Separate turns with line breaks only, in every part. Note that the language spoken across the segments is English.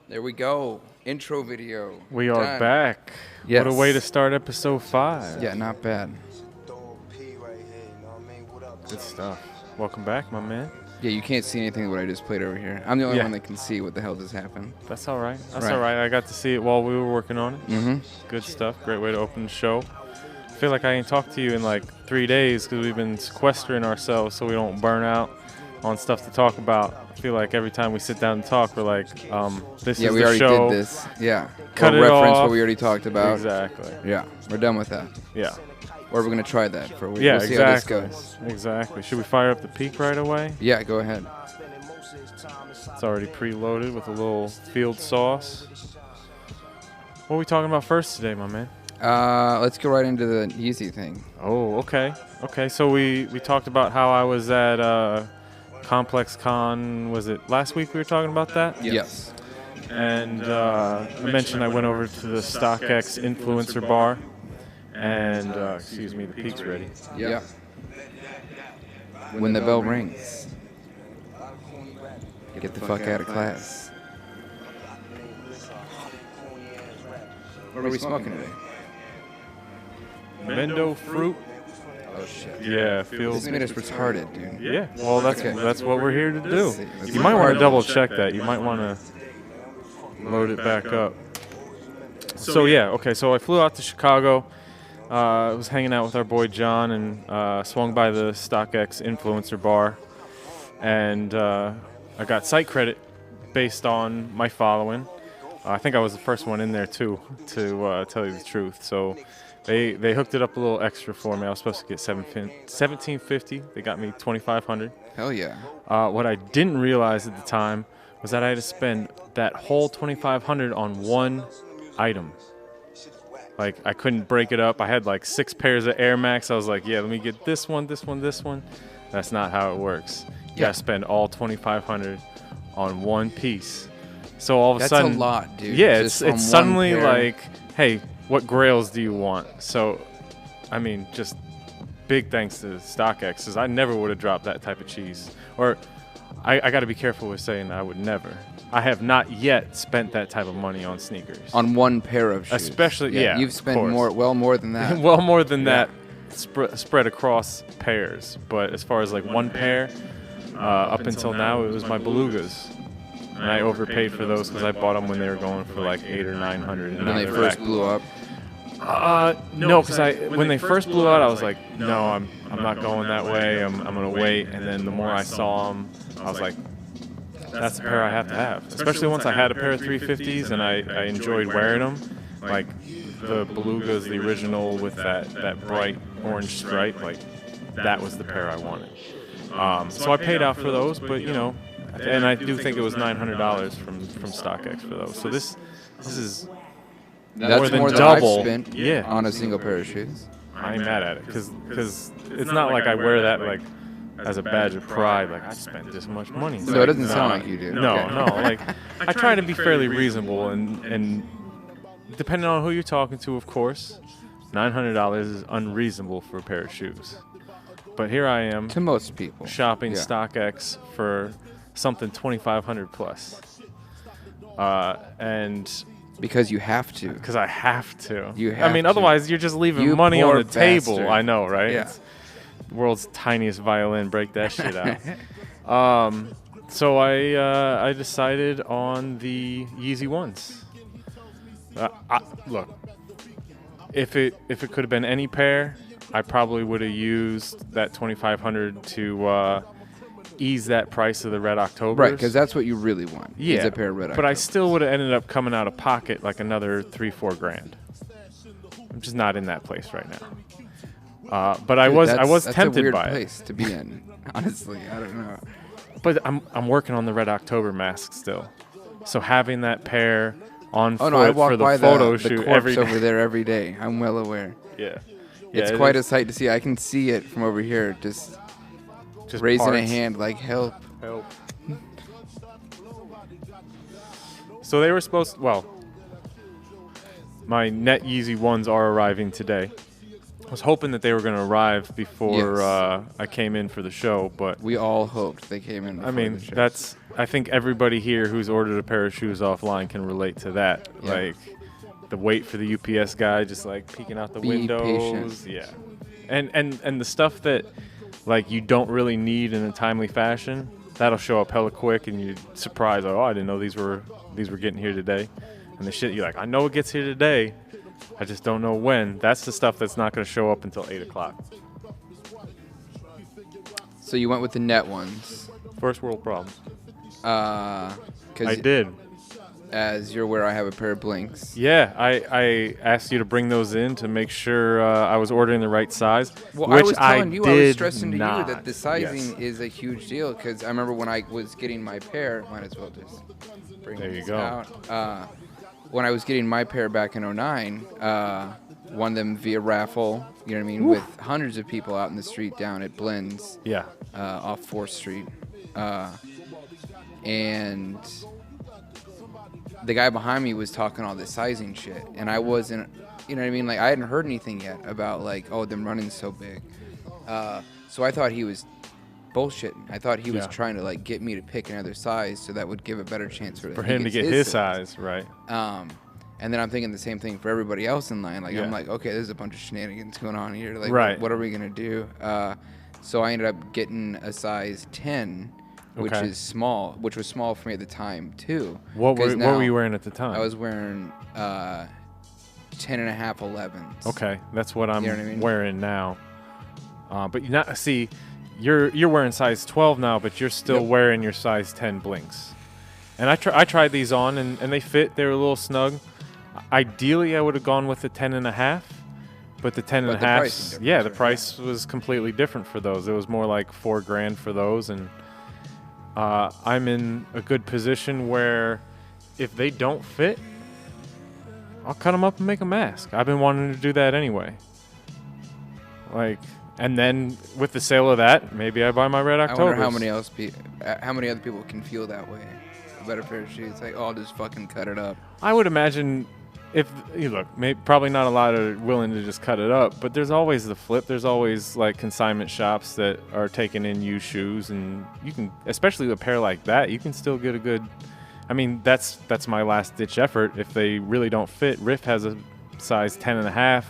There we go. Intro video.
We are
Done.
back.
Yes.
What a way to start episode 5.
Yeah, not bad.
Good stuff. Welcome back, my man.
Yeah, you can't see anything of what I just played over here. I'm the only
Yeah.
one that can see what the hell just happened.
That's all right. That's
Right.
all right. I got to see it while we were working on it.
Mm-hmm.
Good stuff. Great way to open the show. I feel like I ain't talked to you in like 3 days because we've been sequestering ourselves so we don't burn out on stuff to talk about. I feel like every time we sit down and talk, we're like, this
Yeah,
is
we
the
already
show.
did this. Yeah.
Cut
We'll
it
reference
off.
what we already talked about.
Exactly.
Yeah, we're done with that.
Yeah.
Or we're going to try that for a week.
Yeah,
we'll see
exactly.
how this goes.
Exactly. Should we fire up the peak right away?
Yeah, go ahead.
It's already preloaded with a little field sauce. What are we talking about first today, my man?
Let's go right into the easy thing.
Oh, okay. Okay, so we talked about how I was at Complex Con. Was it last week we were talking about that?
Yes.
And I mentioned I went over to the StockX Influencer Bar. And, excuse me, the peak's ready.
Yeah. When the bell rings, get the fuck out of class. What are we smoking today?
Mendo fruit.
Oh, shit.
Yeah,
This
feels.
made us retarded, dude.
Yeah, well, that's
Okay.
that's what we're here to do.
Let's see. Let's
You
see.
might want to double check that. You might want to load it back up. So yeah, okay. So I flew out to Chicago. I was hanging out with our boy John and swung by the StockX Influencer Bar, and I got site credit based on my following. I think I was the first one in there too, to tell you the truth. So they hooked it up a little extra for me. I was supposed to get $1750. They got me $2,500.
Hell yeah.
What I didn't realize at the time was that I had to spend that whole $2,500 on one item. Like, I couldn't break it up. I had like 6 pairs of Air Max. I was like, yeah, let me get this one, this one, this one. That's not how it works. You gotta spend all $2,500 on one piece. So all of a sudden,
That's a lot, dude.
yeah,
Just
it's
on
suddenly
one pair.
like, hey, what grails do you want? So, I mean, just big thanks to StockX, because I never would have dropped that type of cheese. Or I got to be careful with saying that I would never. I have not yet spent that type of money on sneakers.
On one pair of shoes.
Especially, yeah,
You've
of
spent
course.
more than that.
Well, more than
Yeah.
that spread across pairs. But as far as like one pair, up until now, it was my Belugas. And I overpaid for those because I bought them when they were going for like $800 or $900.
When they first blew up.
No, because when they first blew out, I was like, no, I'm not going that way. I'm gonna wait. And then the more I saw them, I was like, that's the pair I have to have. Especially once I had a pair of 350s and I enjoyed wearing them, like the Belugas, the original with that bright orange stripe, like that was the pair I wanted. So I paid out for those, but you know, and I do think it was $900 from StockX for those. So this is
That's
more than
more than
double.
I've spent
Yeah.
on a single pair of shoes.
I ain't mad at it because it's not like I wear that like as a badge of pride. Like I spent this much money.
So it doesn't sound like you do.
No,
Okay.
no. Like I try to be fairly reasonable and depending on who you're talking to, of course, $900 is unreasonable for a pair of shoes. But here I am
To most people.
shopping
Yeah.
StockX for something $2,500 plus, and
Because you have to.
because I have to.
You
I
have
mean,
to.
otherwise you're just leaving
You
money on
poor
the table.
bastard.
I know, right?
Yeah.
It's world's tiniest violin. Break that shit out. So I decided on the Yeezy ones. Look, if it could have been any pair, I probably would have used that 2,500 to ease that price of the Red Octobers.
Right, because that's what you really want.
Yeah,
is a pair of Red
but I
Octobers.
still would have ended up coming out of pocket like another $3-4 grand. I'm just not in that place right now. But I was
That's
tempted
a weird
by
place to be in. Honestly, I don't know.
But I'm working on the Red October mask still, so having that pair on
Oh no, I
foot
walk
for the
by
photo
the
shoot
corpse
every day.
over there every day. I'm well aware.
Yeah,
It's
it
quite
is
a sight to see. I can see it from over here, just raising
parts.
a hand like help.
Help. So they were supposed. Well, my Net Yeezy ones are arriving today. I was hoping that they were going to arrive before
Yes.
I came in for the show, but
We all hoped they came in.
I
before
mean
the show.
I think everybody here who's ordered a pair of shoes offline can relate to that.
Yeah.
Like the wait for the UPS guy, just like peeking out the
Be
windows.
patient.
Yeah, and the stuff that like you don't really need in a timely fashion, that'll show up hella quick, and you're surprised. Like, oh, I didn't know these were getting here today. And the shit you're like, I know it gets here today, I just don't know when. That's the stuff that's not going to show up until 8 o'clock.
So you went with the net ones.
First world problems.
Because
I did.
as you're aware, I have a pair of Blinks.
Yeah, I asked you to bring those in to make sure I was ordering the right size.
Well,
which
I was telling you, I was
did
stressing to
not.
you that the sizing
Yes.
is a huge deal. Because I remember when I was getting my pair, might as well just bring
There you
this
go.
out. When I was getting my pair back in 09, won them via raffle, you know what I mean, with hundreds of people out in the street down at Blends
Yeah.
off 4th Street. And the guy behind me was talking all this sizing shit, and I wasn't, you know what I mean, like I hadn't heard anything yet about like, oh, them running so big. So I thought he was bullshitting. I thought he was
Yeah.
trying to like get me to pick another size so that would give a better chance for
For him to get his size, right?
And then I'm thinking the same thing for everybody else in line. Like
Yeah.
I'm like, okay, there's a bunch of shenanigans going on here. Like,
Right.
what are we gonna do? So I ended up getting a size 10, which
Okay.
is small, which was small for me at the time too.
What
'Cause
were
now
you wearing at the time?
I was wearing 10.5 11s.
Okay, that's what I'm
You know what I mean?
wearing now. But you not see, you're wearing size 12 now, but you're still
Yep.
wearing your size 10 Blinks. And I tried these on, and they fit. They were a little snug. Ideally, I would have gone with the 10.5, but the 10 and
But
a
the
half,
pricing difference,
yeah, the
right?
price was completely different for those. It was more like $4 grand for those, and I'm in a good position where if they don't fit, I'll cut them up and make a mask. I've been wanting to do that anyway. Like, and then with the sale of that, maybe I buy my Red
I
Octobers.
wonder how many other people can feel that way about a pair of shoes. Like, oh, I'll just fucking cut it up.
I would imagine if you look, probably not a lot are willing to just cut it up, but there's always the flip. There's always like consignment shops that are taking in used shoes, and you can, especially a pair like that, you can still get a good. I mean, that's my last ditch effort. If they really don't fit, Riff has a size 10.5,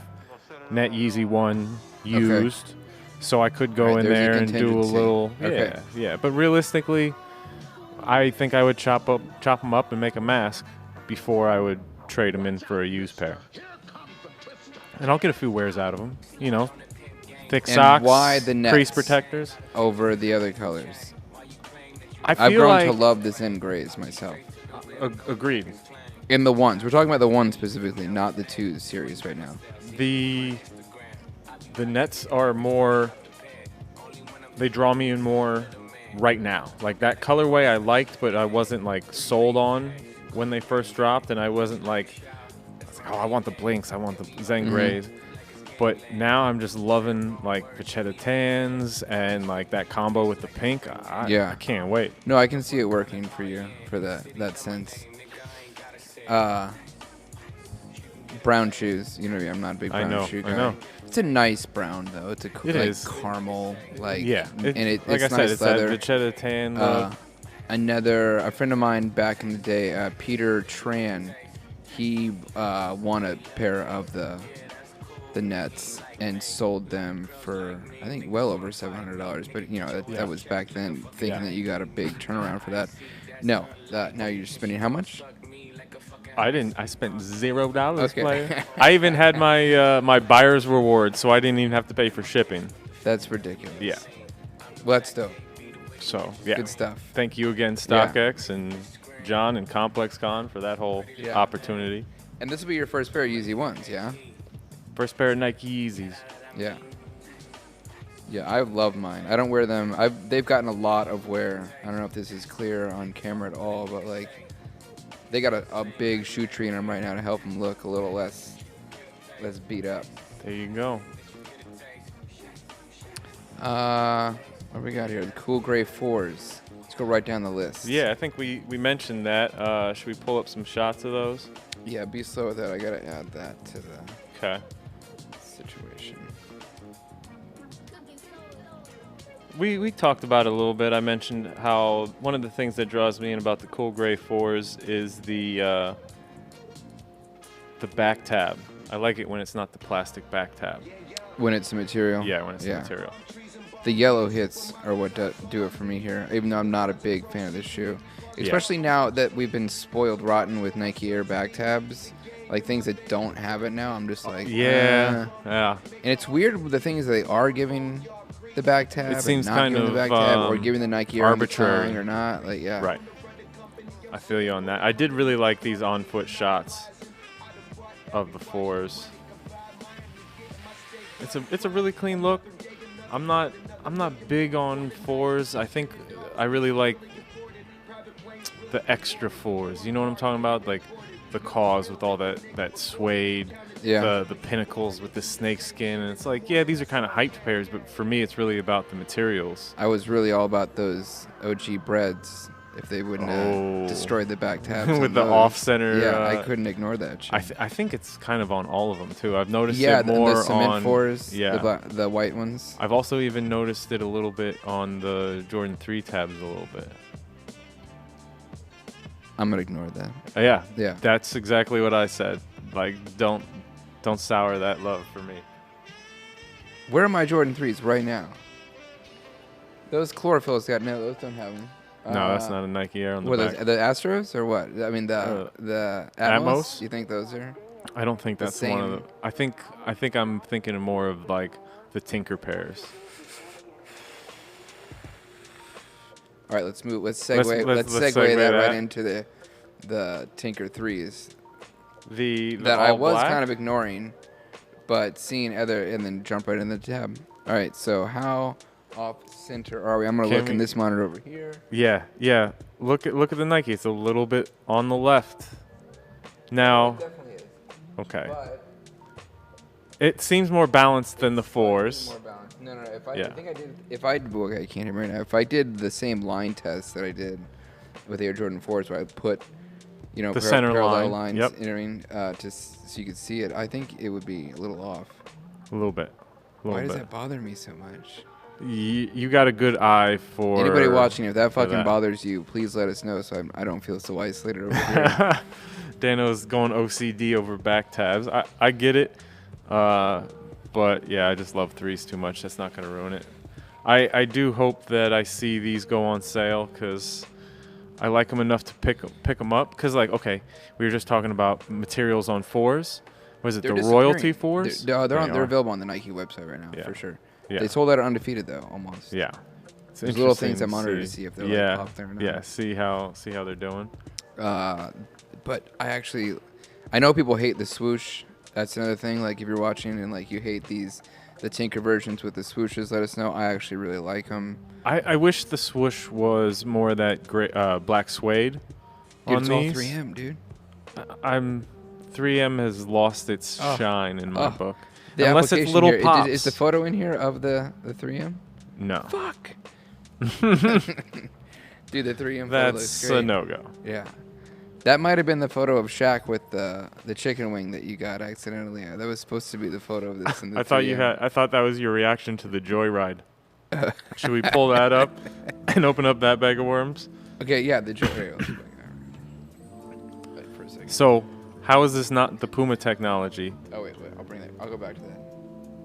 Net Yeezy one used, so I could go
Right,
in
there's a
there and do a
contingency.
little.
Okay.
Yeah. But realistically, I think I would chop them up and make a mask before I would trade them in for a used pair. And I'll get a few wears out of them. You know, thick
And
socks,
why the
crease
nets?
protectors.
Over the other colors.
I've
I've grown to love the Zen grays myself.
Agreed.
In the ones. We're talking about the ones specifically, not the 2 series right now.
The nets are more. They draw me in more right now. Like that colorway I liked, but I wasn't like sold on when they first dropped, and I wasn't like, oh, I want the Blinks, I want the Zen Grays. But now I'm just loving like Vachetta tans and like that combo with the pink. I can't wait.
No, I can see it working for you for that sense. Brown shoes, you know, I'm not a big brown shoe guy.
I know.
It's a nice brown though. It's a caramel, like
yeah.
and
Like
it's
I said,
nice
it's
leather.
that Vachetta tan look.
A friend of mine back in the day, Peter Tran, he won a pair of the the nets and sold them for, I think, well over $700. But you know that was back then, thinking that you got a big turnaround for that. No, now you're spending how much?
I didn't. I spent $0,
Okay.
player. I even had my my buyer's reward, so I didn't even have to pay for shipping.
That's ridiculous.
Yeah.
Well, that's dope.
So yeah.
Good stuff.
Thank you again, StockX and John and ComplexCon for that whole opportunity.
And this will be your first pair of Yeezy ones, yeah?
First pair of Nike Yeezys.
Yeah. Yeah, I love mine. I don't wear them. They've gotten a lot of wear. I don't know if this is clear on camera at all, but like they got a big shoe tree in them right now to help them look a little less beat up.
There you go.
What do we got here? The cool gray 4s. Let's go right down the list.
Yeah, I think we mentioned that. Should we pull up some shots of those?
Yeah, be slow with that. I gotta add that to the situation.
We talked about it a little bit. I mentioned how one of the things that draws me in about the cool gray 4s is the back tab. I like it when it's not the plastic back tab.
When it's the material?
Yeah, when it's the material.
The yellow hits are what do it for me here, even though I'm not a big fan of this shoe. Especially now that we've been spoiled rotten with Nike Air back tabs. Like things that don't have it now, I'm just like,
yeah.
And it's weird with the things that they are giving the back tab.
It seems
and not
kind
giving
of
the back tab, or giving the Nike Air
arbitrary
or not. Like, yeah.
Right. I feel you on that. I did really like these on-foot shots of the 4s. It's a really clean look. I'm not big on 4s. I think I really like the extra 4s. You know what I'm talking about? Like the cause with all that suede.
Yeah.
The pinnacles with the snake skin, and it's like, yeah, these are kind of hyped pairs, but for me, it's really about the materials.
I was really all about those OG breads. If they wouldn't destroy the back tabs
with the off-center.
Yeah, I couldn't ignore that shit.
I think it's kind of on all of them too. I've noticed it more
the cement
on
4s,
yeah,
the white ones.
I've also even noticed it a little bit on the Jordan 3 tabs a little bit.
I'm gonna ignore that.
Yeah. That's exactly what I said. Like, don't sour that love for me.
Where are my Jordan 3s right now? Those chlorophylls those don't have them.
No, that's not a Nike Air on the back.
The Astros or what? I mean the Atmos? You think those are?
I don't think that's one of them. I think I'm thinking more of like the Tinker pairs.
All right, let's move. Let's segue. Let's segue that right into the Tinker 3s. That I was kind of ignoring, but seeing other, and then jump right in the tab. All right, so how off center are we? I'm gonna look in this monitor over here.
Yeah. Look at the Nike. It's a little bit on the left. Now,
It definitely is.
Okay.
But
It seems more balanced than the 4s.
more balanced. No. I think I did. Okay, I can't hear me right now. If I did the same line test that I did with the Air Jordan 4s, where I put,
the center
parallel
line.
lines, so you could see it, I think it would be a little off.
A little bit.
Why does that bother me so much?
You got a good eye for
anybody watching. If that fucking bothers you, please let us know so I don't feel so isolated over here.
Dano's going OCD over back tabs. I get it, but yeah, I just love 3s too much. That's not gonna ruin it. I do hope that I see these go on sale because I like them enough to pick them up. Because like, okay, we were just talking about materials on 4s. Was it the royalty 4s?
They're available on the Nike website right now for sure.
Yeah.
They sold out undefeated though, almost.
Yeah.
There's little things I monitor to see if they're like popular or not.
Yeah, see how they're doing.
But I know people hate the swoosh. That's another thing. Like if you're watching and like you hate the Tinker versions with the swooshes, let us know. I actually really like them.
I wish the swoosh was more of that gray, black suede on
it's
these.
All 3M, dude.
3M has lost its shine in my book.
Unless it's little pops. Is the photo in here of the 3M?
No.
Fuck. Dude, the 3M photo looks great.
That's a no-go.
Yeah. That might have been the photo of Shaq with the chicken wing that you got accidentally. That was supposed to be the photo of this in the 3M.
I thought that was your reaction to the Joyride. Should we pull that up and open up that bag of worms?
Okay, yeah, the Joyride.
So, how is this not the Puma technology?
Oh, wait. I'll go back to that.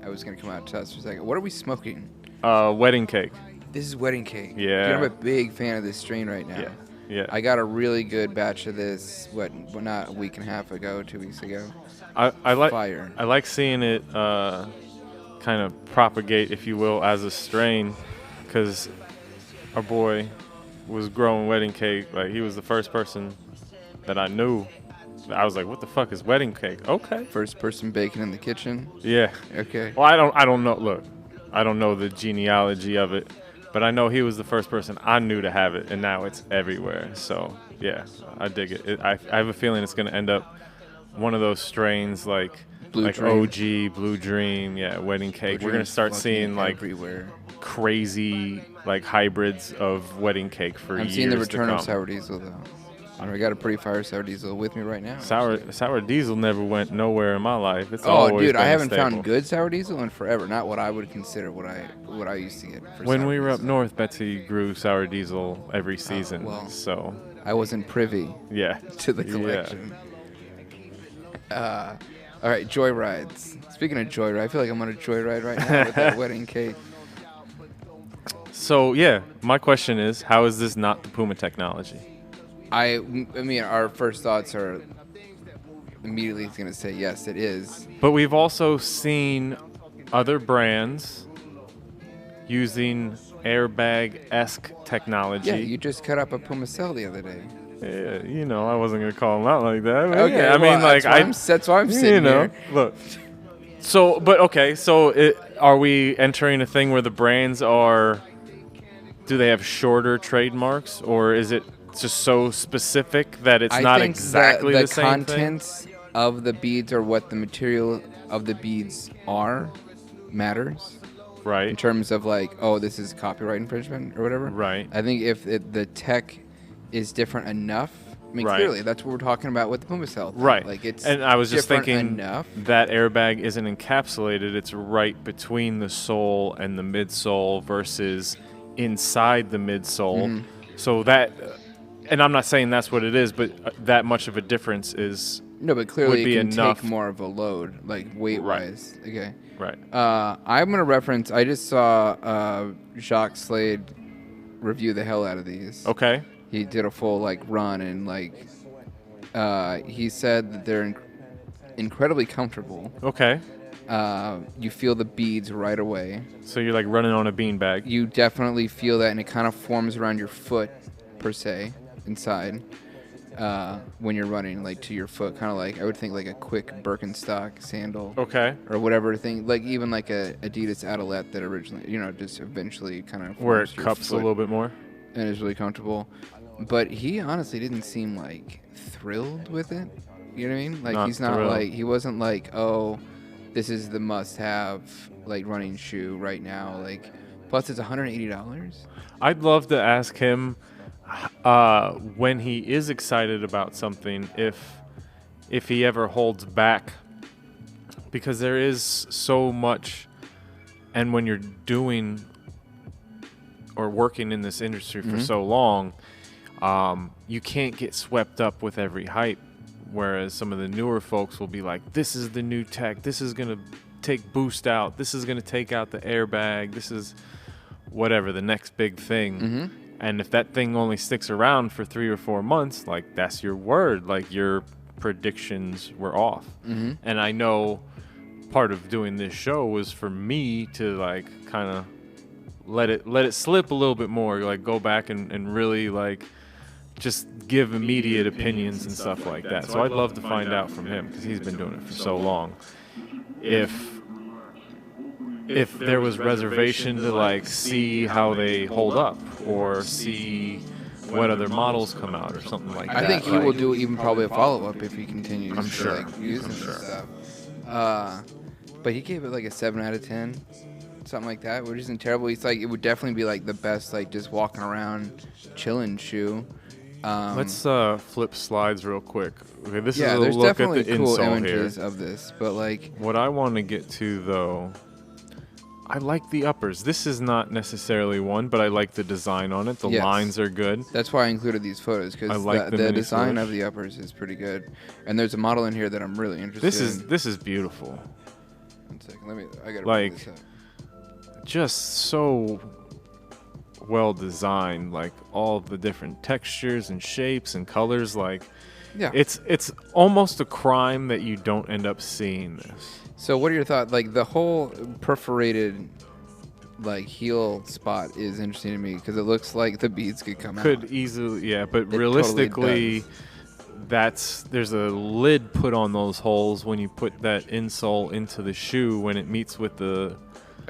I was gonna come out to us for a second. What are we smoking?
Wedding cake.
This is wedding cake.
Yeah.
Dude, I'm a big fan of this strain right now.
Yeah. Yeah.
I got a really good batch of this. Not a week and a half ago, 2 weeks ago.
I like
Fire.
I like seeing it kind of propagate, if you will, as a strain, because our boy was growing wedding cake. Like, he was the first person that I knew. I was like, what the fuck is wedding cake? Okay.
First person baking in the kitchen.
Yeah.
Okay.
Well, I don't know. Look, I don't know the genealogy of it, but I know he was the first person I knew to have it, and now it's everywhere. So yeah, I dig it. I have a feeling it's gonna end up one of those strains like
Dream.
OG, Blue Dream, yeah, wedding cake.
Blue
We're gonna
Dream's
start
fucking
seeing like
everywhere.
crazy like hybrids of wedding cake for
I'm
years
seeing the
to
return
come.
of sour diesel though. I got a pretty fire sour diesel with me right now.
Sour diesel never went nowhere in my life. It's
Oh,
always
dude,
been
I
a
haven't
staple.
found good sour diesel in forever. Not what I would consider what I used to get. For
When
sour
we were up
diesel.
north, Betsy grew sour diesel every season.
well.
So
I wasn't privy
yeah,
to the collection. All right, joyrides. Speaking of joyride, I feel like I'm on a joyride right now with that wedding cake.
So yeah, my question is, how is this not the Puma technology?
I mean, our first thoughts are immediately going to say yes, it is.
But we've also seen other brands using airbag-esque technology.
Yeah, you just cut up a Puma cell the other day.
Yeah, you know, I wasn't gonna call them out like that. But
Okay,
yeah, I
well,
mean, like
that's why I'm sitting
you know,
here.
look. So, but okay, so are we entering a thing where the brands are? Do they have shorter trademarks, or is it just so specific that it's not exactly the same thing?
The contents of the beads or what the material of the beads are matters.
Right.
In terms of like, oh, this is copyright infringement or whatever.
Right.
I think if the tech is different enough, I mean,
Right.
clearly that's what we're talking about with the Puma cell thing.
Right.
Like it's
and I was just
different
thinking
enough.
that airbag isn't encapsulated. It's right between the sole and the midsole versus inside the midsole.
Mm-hmm.
So that, and I'm not saying that's what it is, but that much of a difference is
No, but clearly
would be
it can
enough.
take more of a load, like weight-wise. Okay.
right.
I'm going to reference, I just saw Jacques Slade review the hell out of these.
Okay.
He did a full, like, run, and, like, he said that they're incredibly comfortable.
Okay.
You feel the beads right away.
So you're like running on a beanbag.
You definitely feel that, and it kind of forms around your foot, per se, inside. When you're running, like, to your foot, kind of like, I would think like a quick Birkenstock sandal.
Okay.
Or whatever thing, like even like a Adidas Adalette that originally, just eventually kind of
Where it cups a little bit more.
and is really comfortable. But he honestly didn't seem like thrilled with it. You know what I mean? Like
Not
he's not
thrilled.
like, he wasn't like, oh, this is the must-have like running shoe right now. Like, plus it's $180.
I'd love to ask him when he is excited about something, if he ever holds back, because there is so much, and when you're doing or working in this industry for so long, you can't get swept up with every hype. Whereas some of the newer folks will be like, this is the new tech, this is gonna take boost out, this is gonna take out the airbag, this is whatever the next big thing. And if that thing only sticks around for 3 or 4 months, like, that's your word, like your predictions were off. And I know part of doing this show was for me to like kind of let it slip a little bit more, like go back and really like just give immediate opinions and stuff like that. So I'd love to find out from him, because he's been doing it for so long, if there was reservation to like see how they hold up or see what other models come out or something like that.
I think he
Like,
will do even probably a follow-up if he continues
I'm
to
sure.
like use
I'm
this
sure.
stuff. But he gave it like a 7 out of 10, something like that, which isn't terrible. He's like, it would definitely be like the best, like just walking around, chilling shoe.
Let's flip slides real quick. Okay, this
Yeah,
is a
there's
look at
definitely
the
cool
insole
images
here.
of this, but like,
What I want to get to though, I like the uppers. This is not necessarily one, but I like the design on it. The
Yes.
lines are good.
that's why I included these photos,
I
because
like the
the
mini
design
swoosh.
of the uppers is pretty good. And there's a model in here that I'm really interested
This
in.
is beautiful.
1 second. I gotta
Like,
bring this up.
just so well designed, like all the different textures and shapes and colors. Like,
Yeah.
it's almost a crime that you don't end up seeing this.
So what are your thoughts? Like the whole perforated, like heel spot is interesting to me because it looks like the beads could come out.
Could easily, yeah, but
It
realistically,
totally
there's a lid put on those holes when you put that insole into the shoe when it meets with the.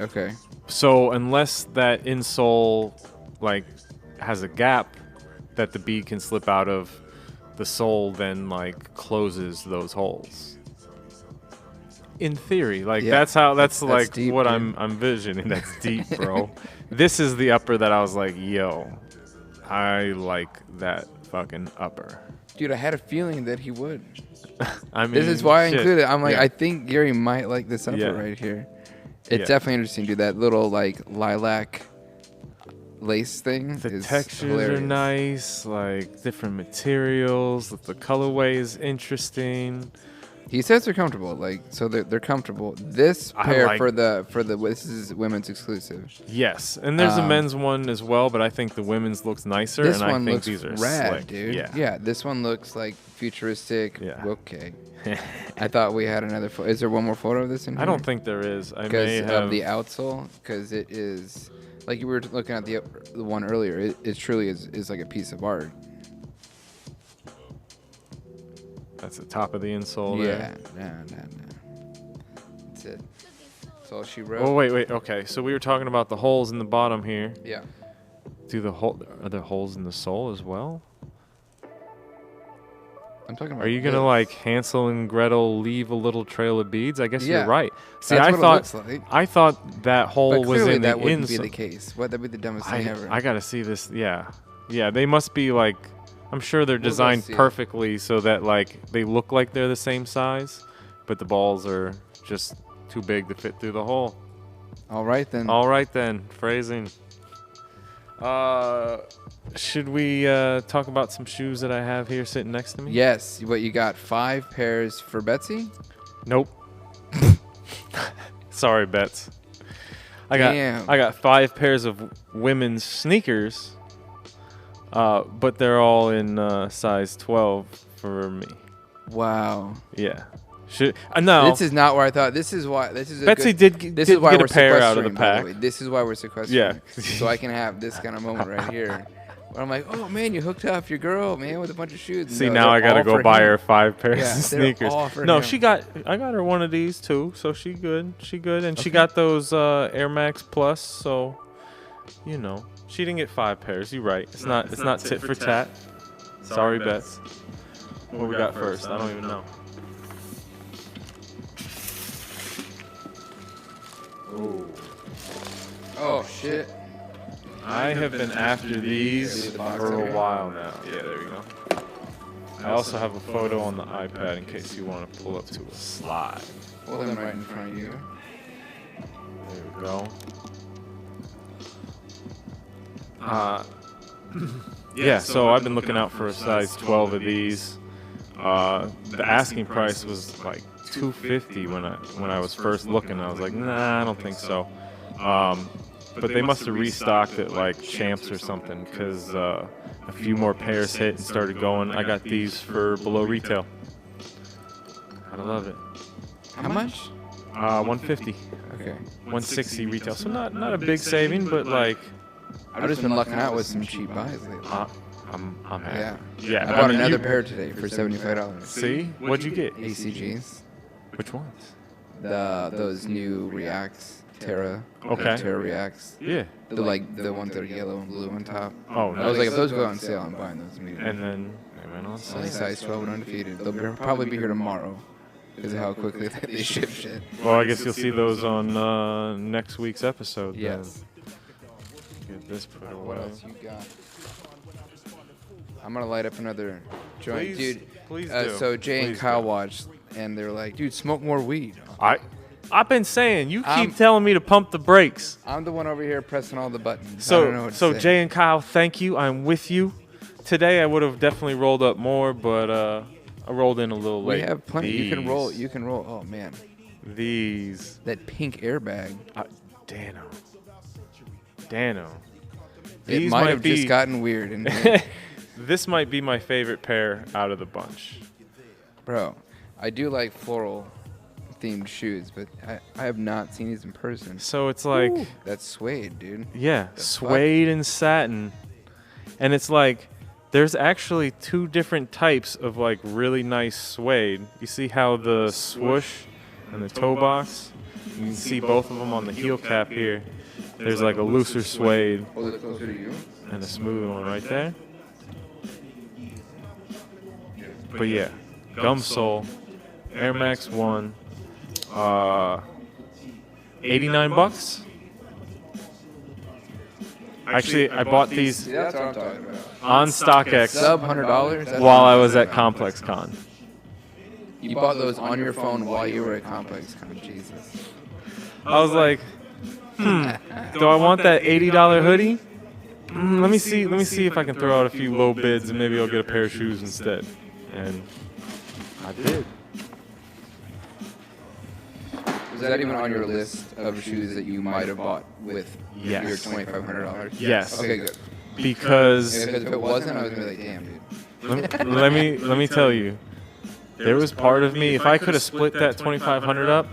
Okay.
So unless that insole like has a gap that the bead can slip out of, the sole then like closes those holes. In theory, like
Yeah.
that's like
deep,
what
dude.
I'm visioning. That's deep, bro. This is the upper that I was like, yo, I like that fucking upper.
Dude, I had a feeling that he would.
I mean,
This is why I
shit.
included it. I'm like,
Yeah.
I think Gary might like this upper
Yeah.
right here. It's
Yeah.
definitely interesting, dude. That little like lilac lace thing
The
is
textures
hilarious.
are nice, like different materials. The colorway is interesting.
He says they're comfortable, like so they're comfortable. This
I
pair
like-
for the this is women's exclusive.
Yes, and there's a
Um,
men's one as well, but I think the women's looks nicer,
This
and I
one
think
looks
these are
rad,
slick.
dude.
Yeah.
This one looks like futuristic.
Yeah.
Okay. I thought we had another photo. Is there one more photo of this in here?
I don't think there is. I may
because
have
of the outsole, because it is like you were looking at the one earlier. It truly is like a piece of art.
That's the top of the insole
Yeah,
there.
no. That's it. That's all she wrote.
Oh wait. Okay, so we were talking about the holes in the bottom here.
Yeah.
Are there holes in the sole as well?
I'm talking about.
Are you gonna
this.
like Hansel and Gretel leave a little trail of beads? I guess
Yeah.
you're right. See,
That's
I
what
thought
it looks like.
I thought that hole
But
was
clearly
in the
that wouldn't be
insole.
the case. What? That'd be the dumbest thing ever.
I gotta see this. Yeah. They must be like. I'm sure they're
We'll go
designed
see it.
perfectly so that like they look like they're the same size, but the balls are just too big to fit through the hole.
All right then.
All right then, phrasing. Should we talk about some shoes that I have here sitting next to me?
Yes. What you got? 5 pairs for Betsy?
Nope. Sorry, Bets. I
Damn.
got 5 pairs of women's sneakers, but they're all in size 12 for me.
Wow.
Yeah. No.
This is not where I thought. This is why. This is a
Betsy
good,
did
This
did
is why
get
we're
a pair out of the
sequestering, by
pack.
way. This is why we're sequestering.
Yeah.
So I can have this kind of moment right here. Where I'm like, oh man, you hooked up your girl, man, with a bunch of shoes.
See,
No,
now I
they're
gotta
all
go
for
buy
him.
her 5 pairs
Yeah,
of
they're
sneakers.
all for
No,
him.
I got her one of these too, so she good. And she
Okay.
got those Air Max Plus, so you know she didn't get 5 pairs. You're right. It's not tit for tat. Sorry, Bets. What we got first? I don't even know.
Oh shit.
I have been after these
See the box
for
over
a
here?
while now. Yeah, there you go. I also have a photo on the iPad in case you want to pull up to a slide.
Well, them right in front of you.
There we go. Yeah, so I've been looking out for a size 12 of these. The asking price was like $250 when I was first looking. I was like, nah, I don't think so. But they must have restocked at like Champs or something because a few more pairs hit and started going. I got these for below retail. Gotta love it.
How much?
150,
Okay.
160 retail. So not a big saving, but like
I've just been lucking out with some cheap buys lately.
I'm happy.
Yeah.
Yeah,
I bought
mean,
another
you-
pair today for $75.
See, what'd you get?
ACGs.
Which ones?
Those new Reacts. Terra.
Okay.
Terra Reacts.
Yeah.
The ones that are yellow and blue on top.
Oh,
I was like, if
nice.
those go on sale, I'm buying those immediately.
And then they went on
Only
sale.
size 12 and undefeated. They'll probably be here tomorrow because of how quickly they ship shit.
Well, I guess you'll see those on next week's episode. then.
Yes.
Get this put away.
What else you got? I'm gonna light up another joint,
Please-
dude.
please do.
So Jay and
Please
Kyle
do.
watched, and they're like, "Dude, smoke more weed."
I've been saying you
I'm-
keep telling me to pump the brakes.
I'm the one over here pressing all the buttons. I don't know what to
So
say.
Jay and Kyle, thank you. I'm with you. Today I would have definitely rolled up more, but I rolled in a little late.
we have plenty. You can roll.
These.
You can roll. Oh man,
These.
That pink airbag.
Dano.
It
These
might have just gotten weird in here.
This might be my favorite pair out of the bunch.
Bro, I do like floral themed shoes, but I have not seen these in person.
So it's like...
Ooh, that's suede, dude.
Yeah, suede and satin. And it's like, there's actually 2 different types of like really nice suede. You see how the swoosh and the toe box, you can see both of them on the heel cap here. There's like a looser suede
Hold it closer to you.
and a smooth one right there. But yeah, gum sole, Air Max 1, 89 bucks. Actually, I bought these
See, that's what I'm talking about.
on StockX
Sub $100.
while I was at Complex Con.
You bought those on your phone while you were at Complex Con. Jesus.
I was like, do I want that $80 hoodie? Let me see if I can throw out a few low bids and maybe I'll get a pair of shoes instead. And I did.
Was that even on your list of shoes that you might have bought with your
Yes.
$2,500?
Yes.
Okay, good.
Because
If it wasn't, I was gonna be like, damn, dude.
let me tell you, there was part of me, if I could have split that 2,500 up,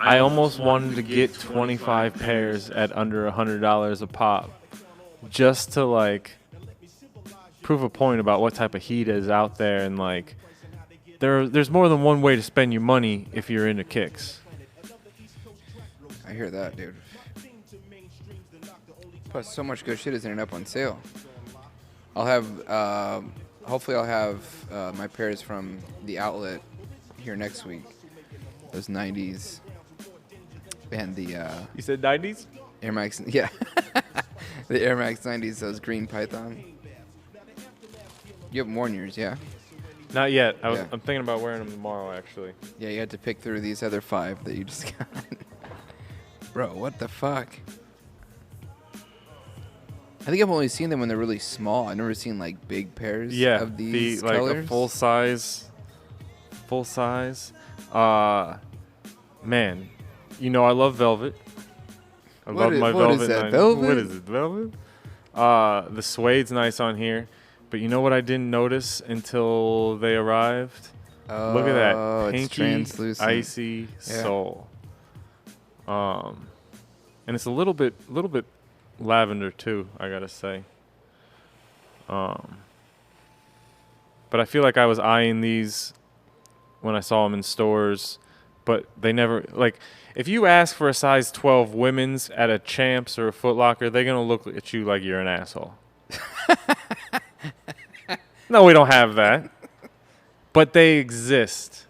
I almost wanted to get 25 pairs at under $100 a pop, just to like prove a point about what type of heat is out there, and like there's more than one way to spend your money if you're into kicks.
I hear that, dude. Plus, so much good shit is ending up on sale. I'll have, hopefully, I'll have my pairs from the outlet here next week. Those 90s and the
You said 90s?
Air Max, yeah, the Air Max 90s. Those green Python. You haven't worn yours, yeah?
Not yet.
Yeah.
I'm thinking about wearing them tomorrow, actually.
Yeah, you had to pick through these other 5 that you just got. Bro, what the fuck? I think I've only seen them when they're really small. I've never seen like big pairs of these
like
colors.
a full size. Man, you know I love velvet. I love my
what
velvet.
is that,
90s.
velvet?
What is it, velvet? The suede's nice on here, but you know what I didn't notice until they arrived? Look at that
Oh, it's
pinky,
translucent.
icy
Yeah.
sole. And it's a little bit lavender too, I gotta say. But I feel like I was eyeing these when I saw them in stores, but they never, like, if you ask for a size 12 women's at a Champs or a Foot Locker, they're gonna look at you like you're an asshole. No, we don't have that, but they exist.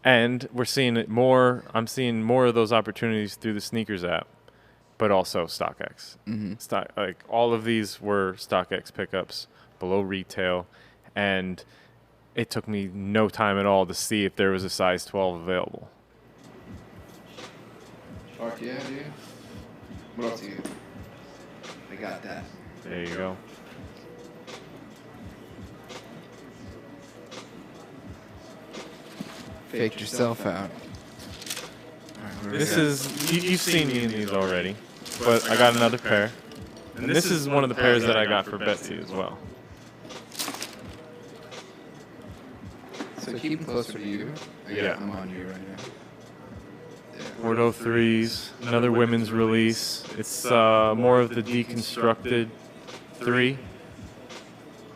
And we're seeing it more. I'm seeing more of those opportunities through the sneakers app, but also StockX. Like all of these were StockX pickups below retail, and it took me no time at all to see if there was a size 12 available.
Fuck yeah, dude. What else you got? I got that.
There you go.
Faked yourself out.
This is, you've seen me in these already, but I got another pair. And this is one of the pairs that I got for Betsy as well.
So keep them closer to you. I got them on you right now.
Bordeaux 3s, another women's release. It's more of the deconstructed 3.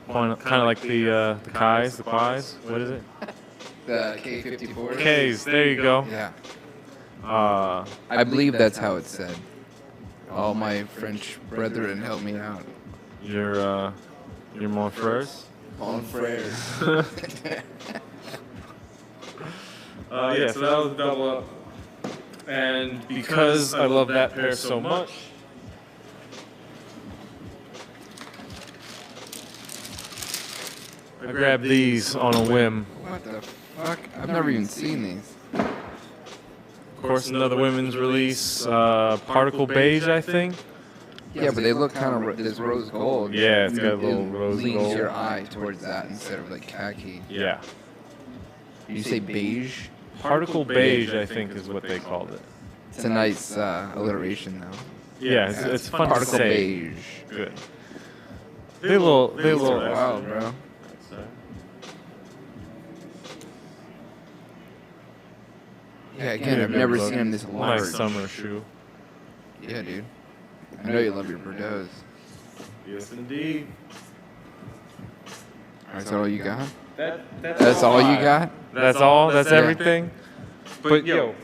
Kind of like the Kais, the Quais. What is it?
The K54.
Ks, there you go.
Yeah. I believe that's how it's said. All my French brethren help me out.
Your mon frères?
Mon frères.
Yeah, so that was a double up. And because I love that pair so much, I grabbed these on a whim.
What the fuck? I've never even seen these.
Of course, another women's release, Particle Beige, I think.
Yeah, but they look kind of this rose gold.
Yeah, it's got a little rose
leans
gold.
your eye towards that instead of like khaki.
Yeah.
Did you say beige?
Particle beige, I think, is what they called it.
It's a nice alliteration, though.
Yeah, it's fun to
Particle
say.
beige.
Good. They a little
Wow, bro. Yeah, again, I've never seen him this large.
Nice summer shoe.
Yeah, dude. I know you love your Bordeaux.
Yes, indeed.
Is that all you got?
That's
all you got?
That's all? That's
Yeah.
everything? But, yo,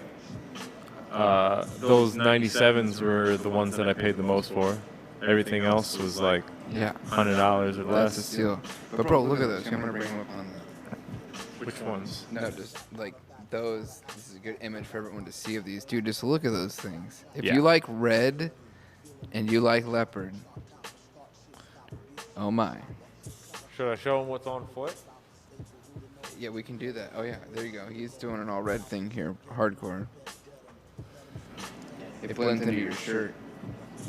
those 97s were the ones that I paid the most for. Everything else was like
Yeah.
$100 or
That's a
less.
steal. But, bro, look at those. I'm going to bring them up on the...
Which ones?
No, just like those. This is a good image for everyone to see of these. Dude, just look at those things. If
Yeah.
you like red and you like leopard, oh my.
Should I show them what's on foot?
Yeah, we can do that. Oh, yeah, there you go. He's doing an all red thing here. Hardcore. It blends into your shirt.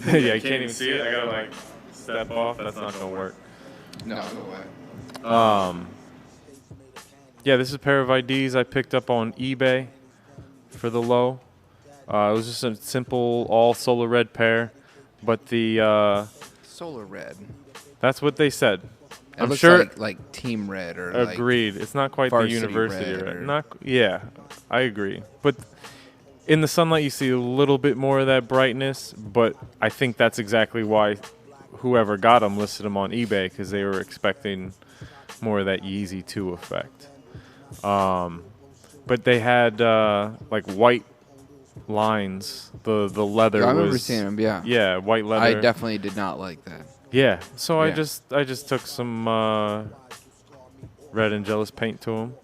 Yeah, you can't even see it. I gotta like step off. That's not gonna work.
No way.
Yeah, this is a pair of IDs I picked up on eBay for the low. It was just a simple all solar red pair, but the
Solar red.
that's what they said.
It
I'm
looks
sure.
like team red or
Agreed. It's not quite the
varsity
university
red
red.
or-
Not. Yeah, I agree. But in the sunlight, you see a little bit more of that brightness. But I think that's exactly why whoever got them listed them on eBay, because they were expecting more of that Yeezy 2 effect. But they had like white lines. The leather
Yeah, I
was.
remember seeing them. Yeah.
Yeah, white leather.
I definitely did not like that.
Yeah, so
Yeah.
I just took some red and jealous paint to them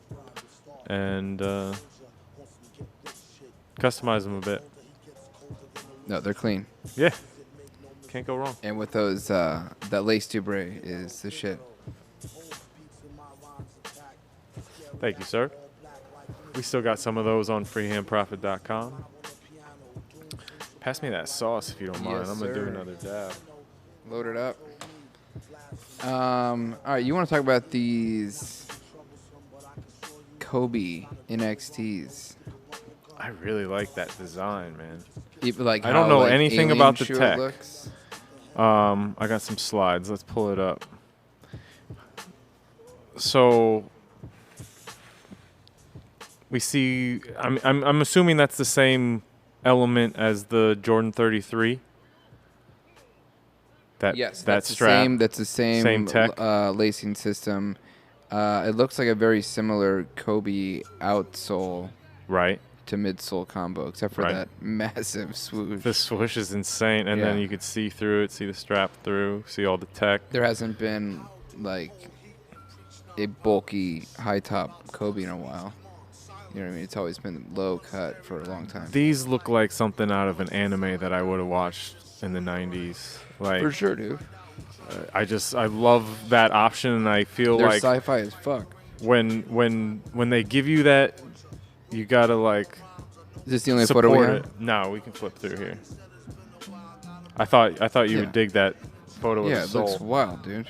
and customized them a bit.
No, they're clean.
Yeah, can't go wrong.
And with those, that lace dubray is the shit.
Thank you, sir. We still got some of those on freehandprofit.com. Pass me that sauce if you don't mind.
Yes,
I'm gonna do
sir.
another dab.
Load it up. All right, you want to talk about these Kobe NXTs?
I really like that design, man.
Like
I don't
how,
know
like,
anything
alien
about the
shoe it
tech.
looks?
I got some slides. Let's pull it up. So we see. I'm assuming that's the same element as the Jordan 33.
Yes,
that
that's
strap.
the same. That's the same
tech.
lacing system. It looks like a very similar Kobe outsole
Right.
to midsole combo, except for
Right.
that massive swoosh.
The swoosh is insane, and then
Yeah.
you could see through it, see the strap through, see all the tech.
There hasn't been like a bulky high top Kobe in a while. You know what I mean? It's always been low cut for a long time.
These look like something out of an anime that I would have watched in the 90s. Like,
For sure, dude.
I love that option, and I feel
They're
like
sci-fi as fuck.
when they give you that, you gotta like
Is this the only
support
photo we have?
it. No, we can flip through here. I thought you
Yeah.
would dig that photo
Yeah,
of
it
the
looks
sole.
wild, dude.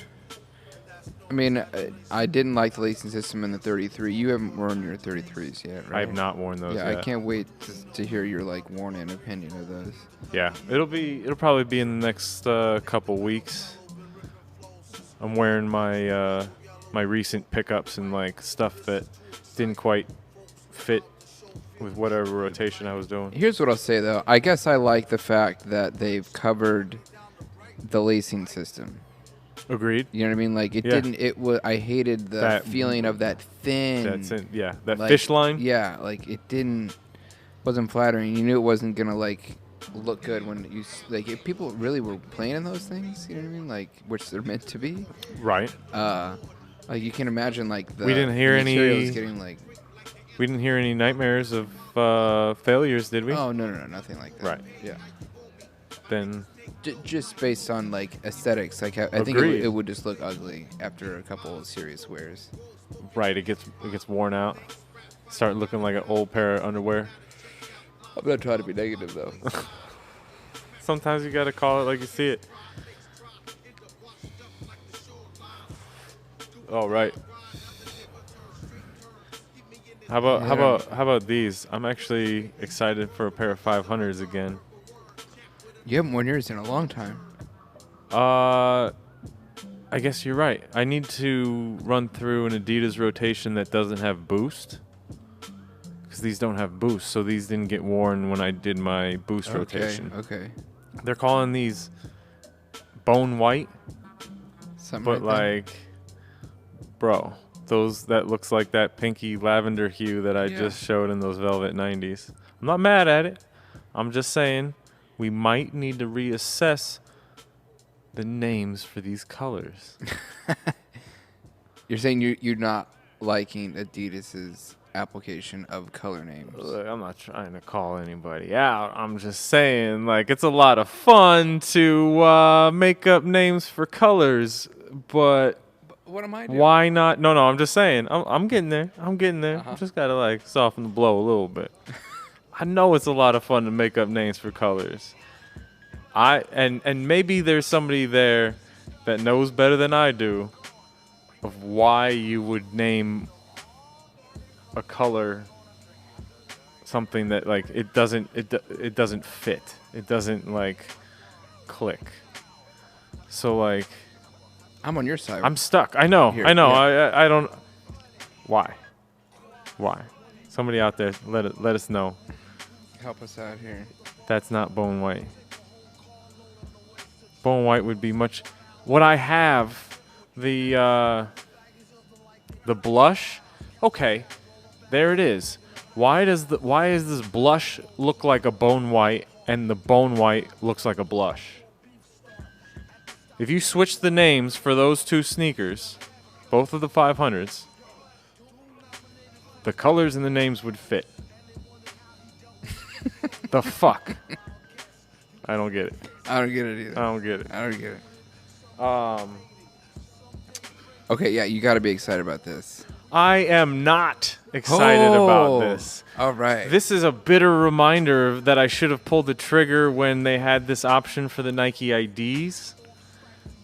I mean, I didn't like the lacing system in the 33. You haven't worn your 33s yet, right?
I have not worn those
Yeah,
yet.
I can't wait to hear your like worn-in opinion of those.
Yeah, it'll probably be in the next couple weeks. I'm wearing my my recent pickups and like stuff that didn't quite fit with whatever rotation I was doing.
Here's what I'll say though. I guess I like the fact that they've covered the lacing system.
Agreed.
You know what I mean? Like it
Yeah.
didn't. It was. I hated the
That-
feeling of that thin.
That's it. Yeah, that
like,
fish line.
Yeah, like it didn't. Wasn't flattering. You knew it wasn't gonna like look good when you like. If people really were playing in those things, you know what I mean? Like which they're meant to be.
Right.
Like you can imagine like the.
We didn't hear
the
any-
materials getting like.
We didn't hear any nightmares of failures, did we?
Oh no, nothing like that.
Right.
Yeah.
Then
Just based on like aesthetics, like I think
Agreed.
it would just look ugly after a couple of serious wears.
right, it gets worn out. Start looking like an old pair of underwear.
I'm not trying to be negative though.
Sometimes you gotta call it like you see it. All right. How about these? I'm actually excited for a pair of 500s again.
You haven't worn yours in a long time.
I guess you're right. I need to run through an Adidas rotation that doesn't have boost. Because these don't have boost, so these didn't get worn when I did my boost rotation.
Okay.
They're calling these bone white,
Something
but like, bro, that looks like that pinky lavender hue that I just showed in those Velvet 90s. I'm not mad at it. I'm just saying we might need to reassess the names for these colors.
You're saying you're not liking Adidas's application of color names.
Look, I'm not trying to call anybody out. I'm just saying, like, it's a lot of fun to make up names for colors, but
what am I doing?
Why not? No, I'm just saying. I'm getting there. I'm getting there.
Uh-huh.
Just gotta like soften the blow a little bit. I know it's a lot of fun to make up names for colors. And maybe there's somebody there that knows better than I do of why you would name a color something that like it doesn't fit. It doesn't like click. So like
I'm on your side.
I'm stuck. I know.
Here,
I know.
yeah.
I don't. Why? Somebody out there, let us know.
Help us out here.
That's not bone white. Bone white would be much. What I have, the blush. Okay, there it is. Why does this blush look like a bone white and the bone white looks like a blush? If you switch the names for those two sneakers, both of the 500s, the colors and the names would fit. The fuck? I don't get it.
I don't get it either.
I don't get it.
I don't get it. Okay, yeah, you got to be excited about this.
I am not excited about this.
All right.
This is a bitter reminder that I should have pulled the trigger when they had this option for the Nike IDs,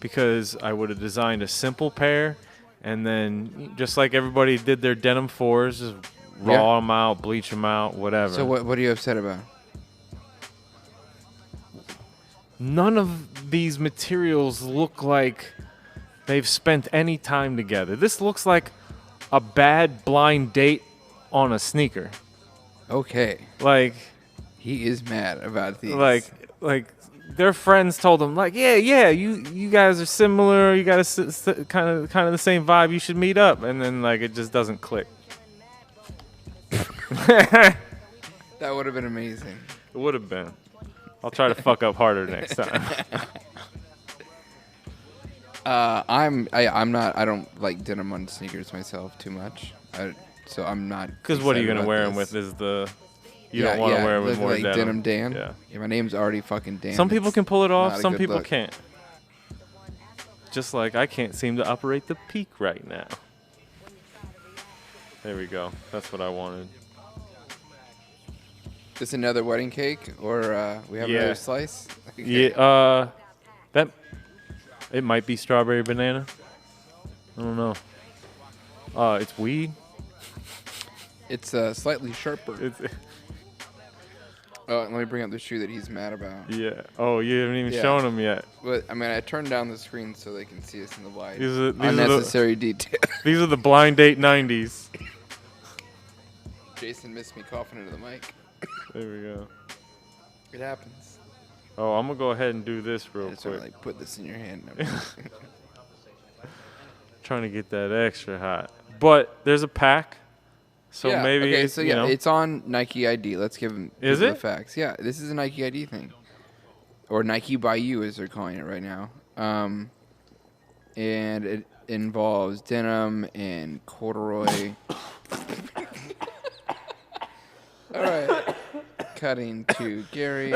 because I would have designed a simple pair, and then just like everybody did their Denim 4s, just raw them out, bleach them out, whatever.
So what are you upset about?
None of these materials look like they've spent any time together. This looks like a bad blind date on a sneaker.
Okay.
Like,
he is mad about these.
Like their friends told them, like, yeah, you guys are similar. You got a kind of the same vibe. You should meet up. And then like it just doesn't click.
That would have been amazing.
It would have been. I'll try to fuck up harder next time.
I'm not. I don't like denim on sneakers myself too much. So I'm not.
Because what are you gonna wear them with? Is the you don't want to wear them with more
like denim Dan.
Yeah.
My name's already fucking Dan.
Some people can pull it off.
Not a
Some
good
people
look.
can't. Just like I can't seem to operate the peak right now. There we go. That's what I wanted.
This another wedding cake, or we have another slice? Okay.
Yeah. That it might be strawberry banana. I don't know. It's weed.
It's slightly sharper. Let me bring up the shoe that he's mad about.
Yeah. Oh, you haven't even shown him yet.
But I mean, I turned down the screen so they can see us in the light.
These are
Unnecessary detail.
These are the blind date 90s.
Jason missed me coughing into the mic.
There we go.
It happens.
Oh, I'm gonna go ahead and do this real
Sort
quick.
of like put this in your hand.
Trying to get that extra hot. But there's a pack. So maybe
okay, so
you know.
it's on Nike ID. Let's give them
Is
the
it?
facts. Yeah, this is a Nike ID thing, or Nike by you as they're calling it right now. And it involves denim and corduroy. All right, cutting to Gary.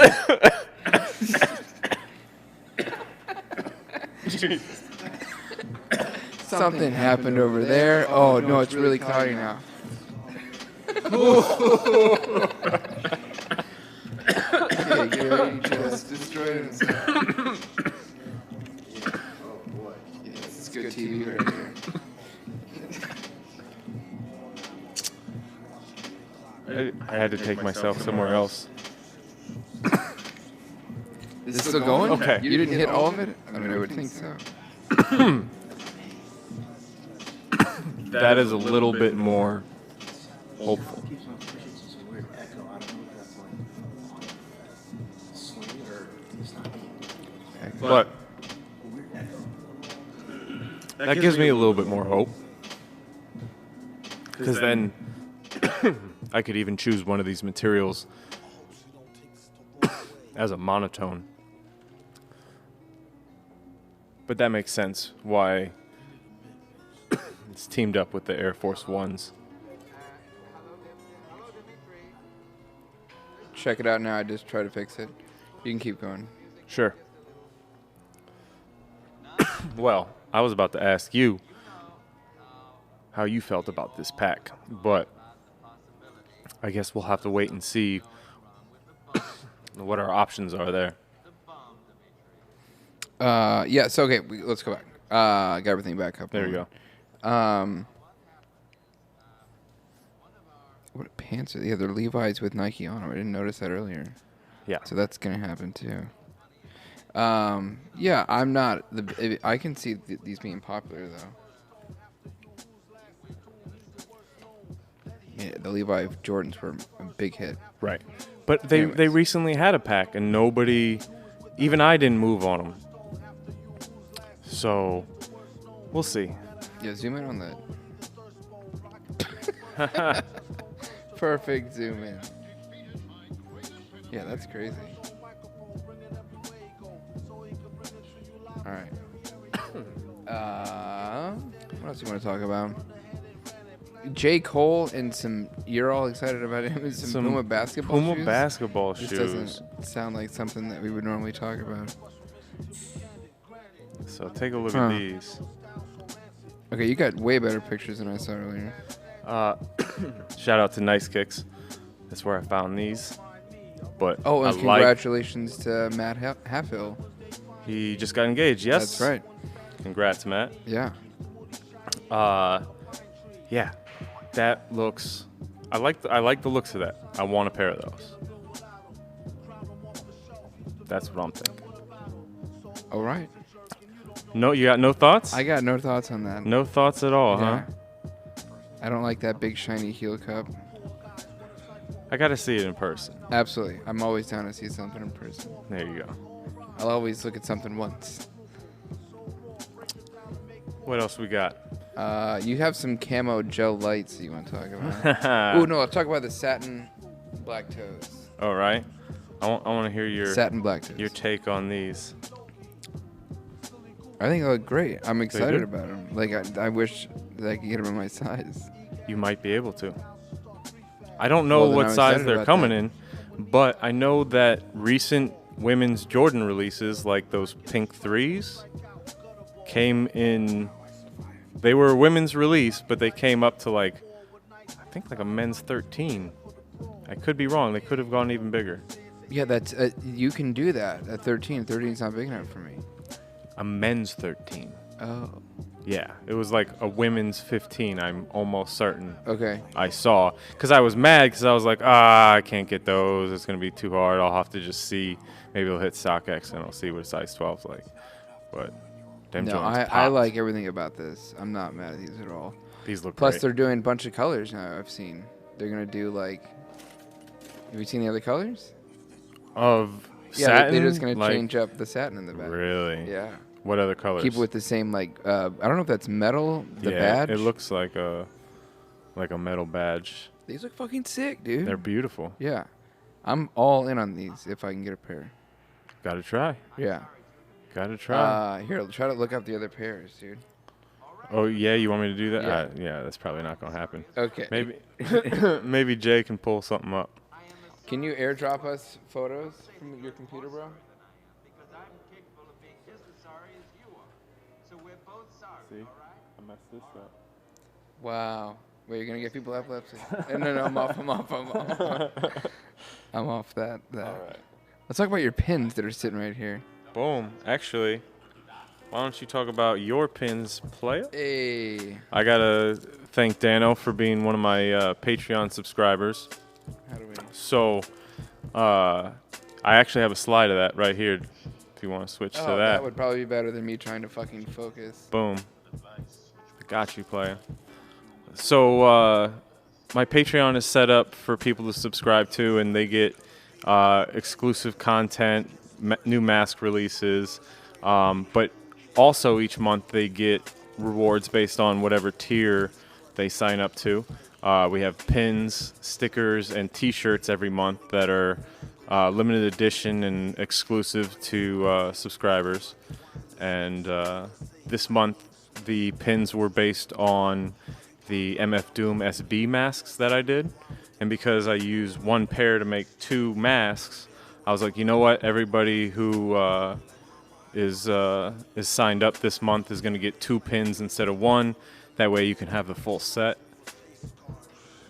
Something happened over there. Oh no, it's really cloudy now. Okay, Gary just destroyed himself. Oh boy. Yeah, this is good TV right here.
I had to take myself somewhere else.
Is it still going?
Okay.
You didn't hit all of it? I mean, I would think so.
That is a little bit more hopeful. But that gives me a little bit more hope. Because then I could even choose one of these materials as a monotone. But that makes sense why it's teamed up with the Air Force Ones.
Check it out now. I just tried to fix it. You can keep going.
Sure. Well, I was about to ask you how you felt about this pack, but I guess we'll have to wait and see what our options are there.
Yeah, so okay, let's go back. Got everything back up.
There you go.
What pants are they? Yeah, they're Levi's with Nike on them. I didn't notice that earlier.
Yeah.
So that's going to happen too. Yeah, I'm not. I can see these being popular though. Yeah, the Levi Jordans were a big hit.
Right. But they recently had a pack and nobody, even I didn't move on them. So we'll see.
Yeah, zoom in on that. Perfect zoom in. Yeah, that's crazy. All right. What else do you want to talk about? J. Cole and some. You're all excited about him and some Puma basketball shoes.
Puma basketball
This
shoes.
doesn't sound like something that we would normally talk about.
So take a look at these.
Okay, you got way better pictures than I saw earlier.
Shout out to Nice Kicks. That's where I found these. But
Oh, and congratulations to Matt Halfhill.
He just got engaged. Yes,
That's right.
Congrats, Matt.
Yeah.
Yeah, that looks. I like the looks of that. I want a pair of those. That's what I'm thinking.
All right.
No, you got no thoughts?
I got no thoughts on that.
No thoughts at all,
Yeah.
huh?
I don't like that big shiny heel cup.
I gotta see it in person.
Absolutely. I'm always down to see something in person.
There you go.
I'll always look at something once.
What else we got?
You have some camo gel lights that you want to talk about. Oh, no, I'll talk about the satin black toes.
All right. I want to hear your
Satin black toes.
your take on these.
I think they look great. I'm excited
do?
about them. Like, I wish that I could get them in my size.
You might be able to. I don't know
Well, then
what
I'm
size
excited
they're
about
coming
that.
in, but I know that recent women's Jordan releases, like those pink 3s, came in. They were a women's release, but they came up to I think like a men's 13. I could be wrong. They could have gone even bigger.
Yeah, that's you can do that at 13. 13 is not big enough for me.
A men's 13.
Oh.
Yeah, it was like a women's 15. I'm almost certain.
Okay.
I saw, because I was mad because I was like, I can't get those. It's gonna be too hard. I'll have to just see. Maybe it'll hit StockX and I'll see what a size 12's like. But them
No,
Jones
I
popped.
like everything about this. I'm not mad at these at all.
These look
Plus,
great.
they're doing a bunch of colors now. I've seen. They're gonna do like. Have you seen the other colors?
Of
Yeah,
satin.
they're just gonna
like,
change up the satin in the back.
Really?
Yeah.
What other colors?
Keep it with the same I don't know if that's metal. The
yeah,
badge.
it looks like a metal badge.
These look fucking sick, dude.
They're beautiful.
Yeah. I'm all in on these if I can get a pair.
Gotta try.
Yeah.
Gotta try.
Here, try to look up the other pairs, dude.
Oh yeah, you want me to do that?
Yeah.
Yeah, that's probably not gonna happen.
Okay.
Maybe maybe Jay can pull something up.
Can you airdrop us photos from your computer, bro?
See, I messed this up.
Wow. Wait, you're gonna get people epilepsy? No, I'm off. I'm off that.
All right.
Let's talk about your pins that are sitting right here.
Boom. Actually, why don't you talk about your pins, player?
Hey.
I gotta thank Dano for being one of my Patreon subscribers.
How do we?
So, I actually have a slide of that right here. If you want to switch to that.
That would probably be better than me trying to fucking focus.
Boom. Got you, player. So, my Patreon is set up for people to subscribe to, and they get exclusive content, new mask releases, but also each month they get rewards based on whatever tier they sign up to. We have pins, stickers, and T-shirts every month that are limited edition and exclusive to subscribers. And this month, the pins were based on the MF Doom SB masks that I did. And because I use one pair to make 2 masks, I was like, you know what? Everybody who is signed up this month is going to get 2 pins instead of 1. That way you can have the full set.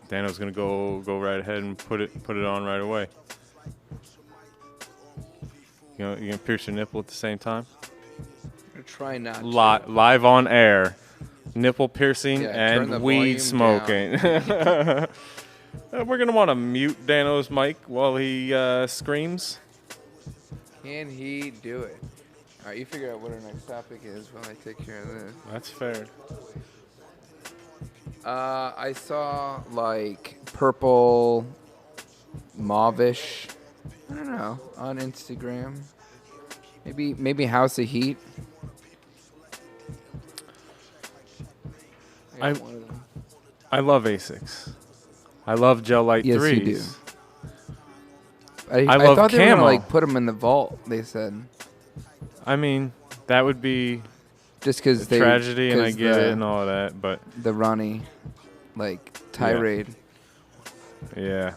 Dano's going to go right ahead and put it on right away. You know, you going to pierce your nipple at the same time?
I'm try not to.
Live on air. Nipple piercing
turn the
and weed
volume
smoking. We're going to want to mute Dano's mic while he screams.
Can he do it? All right, you figure out what our next topic is while I take care of this.
That's fair.
I saw like purple, mauvish. I don't know, on Instagram. Maybe House of Heat.
I love Asics. I love gel light
Yes,
3s.
you do. I
love
thought they were
camo.
gonna like put them in the vault. They said
I mean, that would be
just because
a tragedy, and I get it and all that, but
the Ronnie like tirade.
Yeah.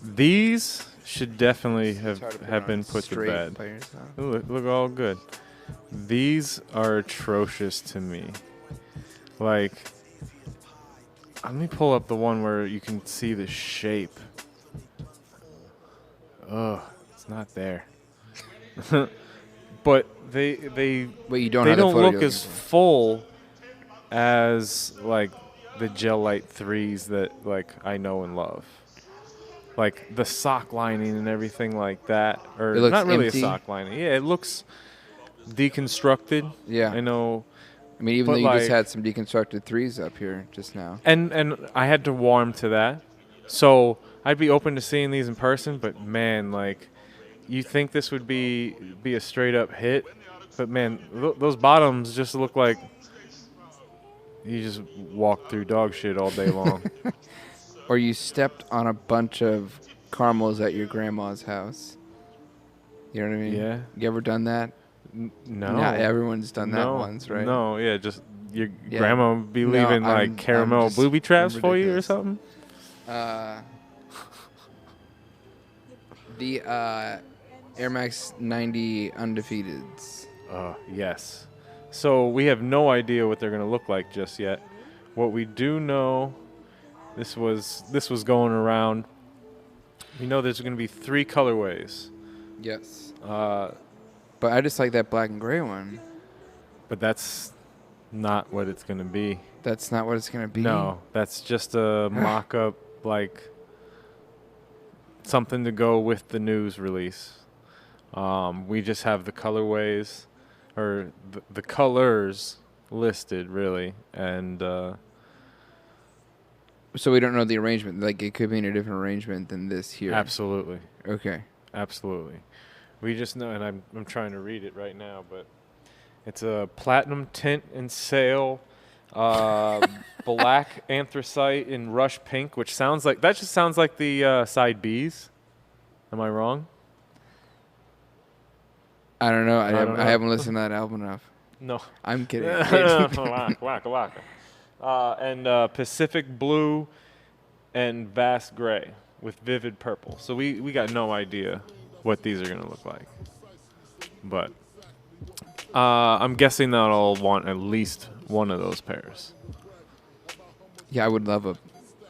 These should definitely have been put to bed. Ooh, look all good. These are atrocious to me. Like, let me pull up the one where you can see the shape. Ugh, it's not there. But they
Wait, you don't
they
have the
don't
photo
look
you're
as
looking for.
full as like the gel light 3s that like I know and love. Like the sock lining and everything like that, or
It looks
not really
empty.
a sock lining. Yeah, it looks deconstructed.
Yeah.
I know.
I mean, even
but
though you just
like-
had some deconstructed 3s up here just now.
And I had to warm to that, so I'd be open to seeing these in person. But man, like, you think this would be a straight up hit, but man, those bottoms just look like you just walk through dog shit all day long.
Or you stepped on a bunch of caramels at your grandma's house. You know what I mean?
Yeah.
You ever done that?
No.
Not everyone's done that once, right?
No, yeah, just your
Yeah.
grandma would be
No,
leaving
I'm
like caramel
just-
booby traps
I'm
for you or
ridiculous.
something.
The Air Max 90 Undefeateds.
Yes. So we have no idea what they're going to look like just yet. What we do know, this was going around. We know there's going to be 3 colorways.
Yes.
But
But I just like that black and gray one.
that's not what it's going to be.
That's not what it's going to be.
No, that's just a mock-up, like something to go with the news release. We just have the colorways, or the colors listed, really, and
So we don't know the arrangement. Like, it could be in a different arrangement than this here.
absolutely,
Okay.
absolutely. We just know, and I'm trying to read it right now, but it's a platinum tint and sail, black anthracite in rush pink, which sounds like that just sounds like the side B's. Am I wrong?
I don't know.
don't know.
I haven't listened to that album enough.
No.
I'm kidding.
Waka waka. And Pacific blue and vast gray with vivid purple. So we got no idea what these are going to look like. But I'm guessing that I'll want at least one of those pairs.
Yeah, I would love a.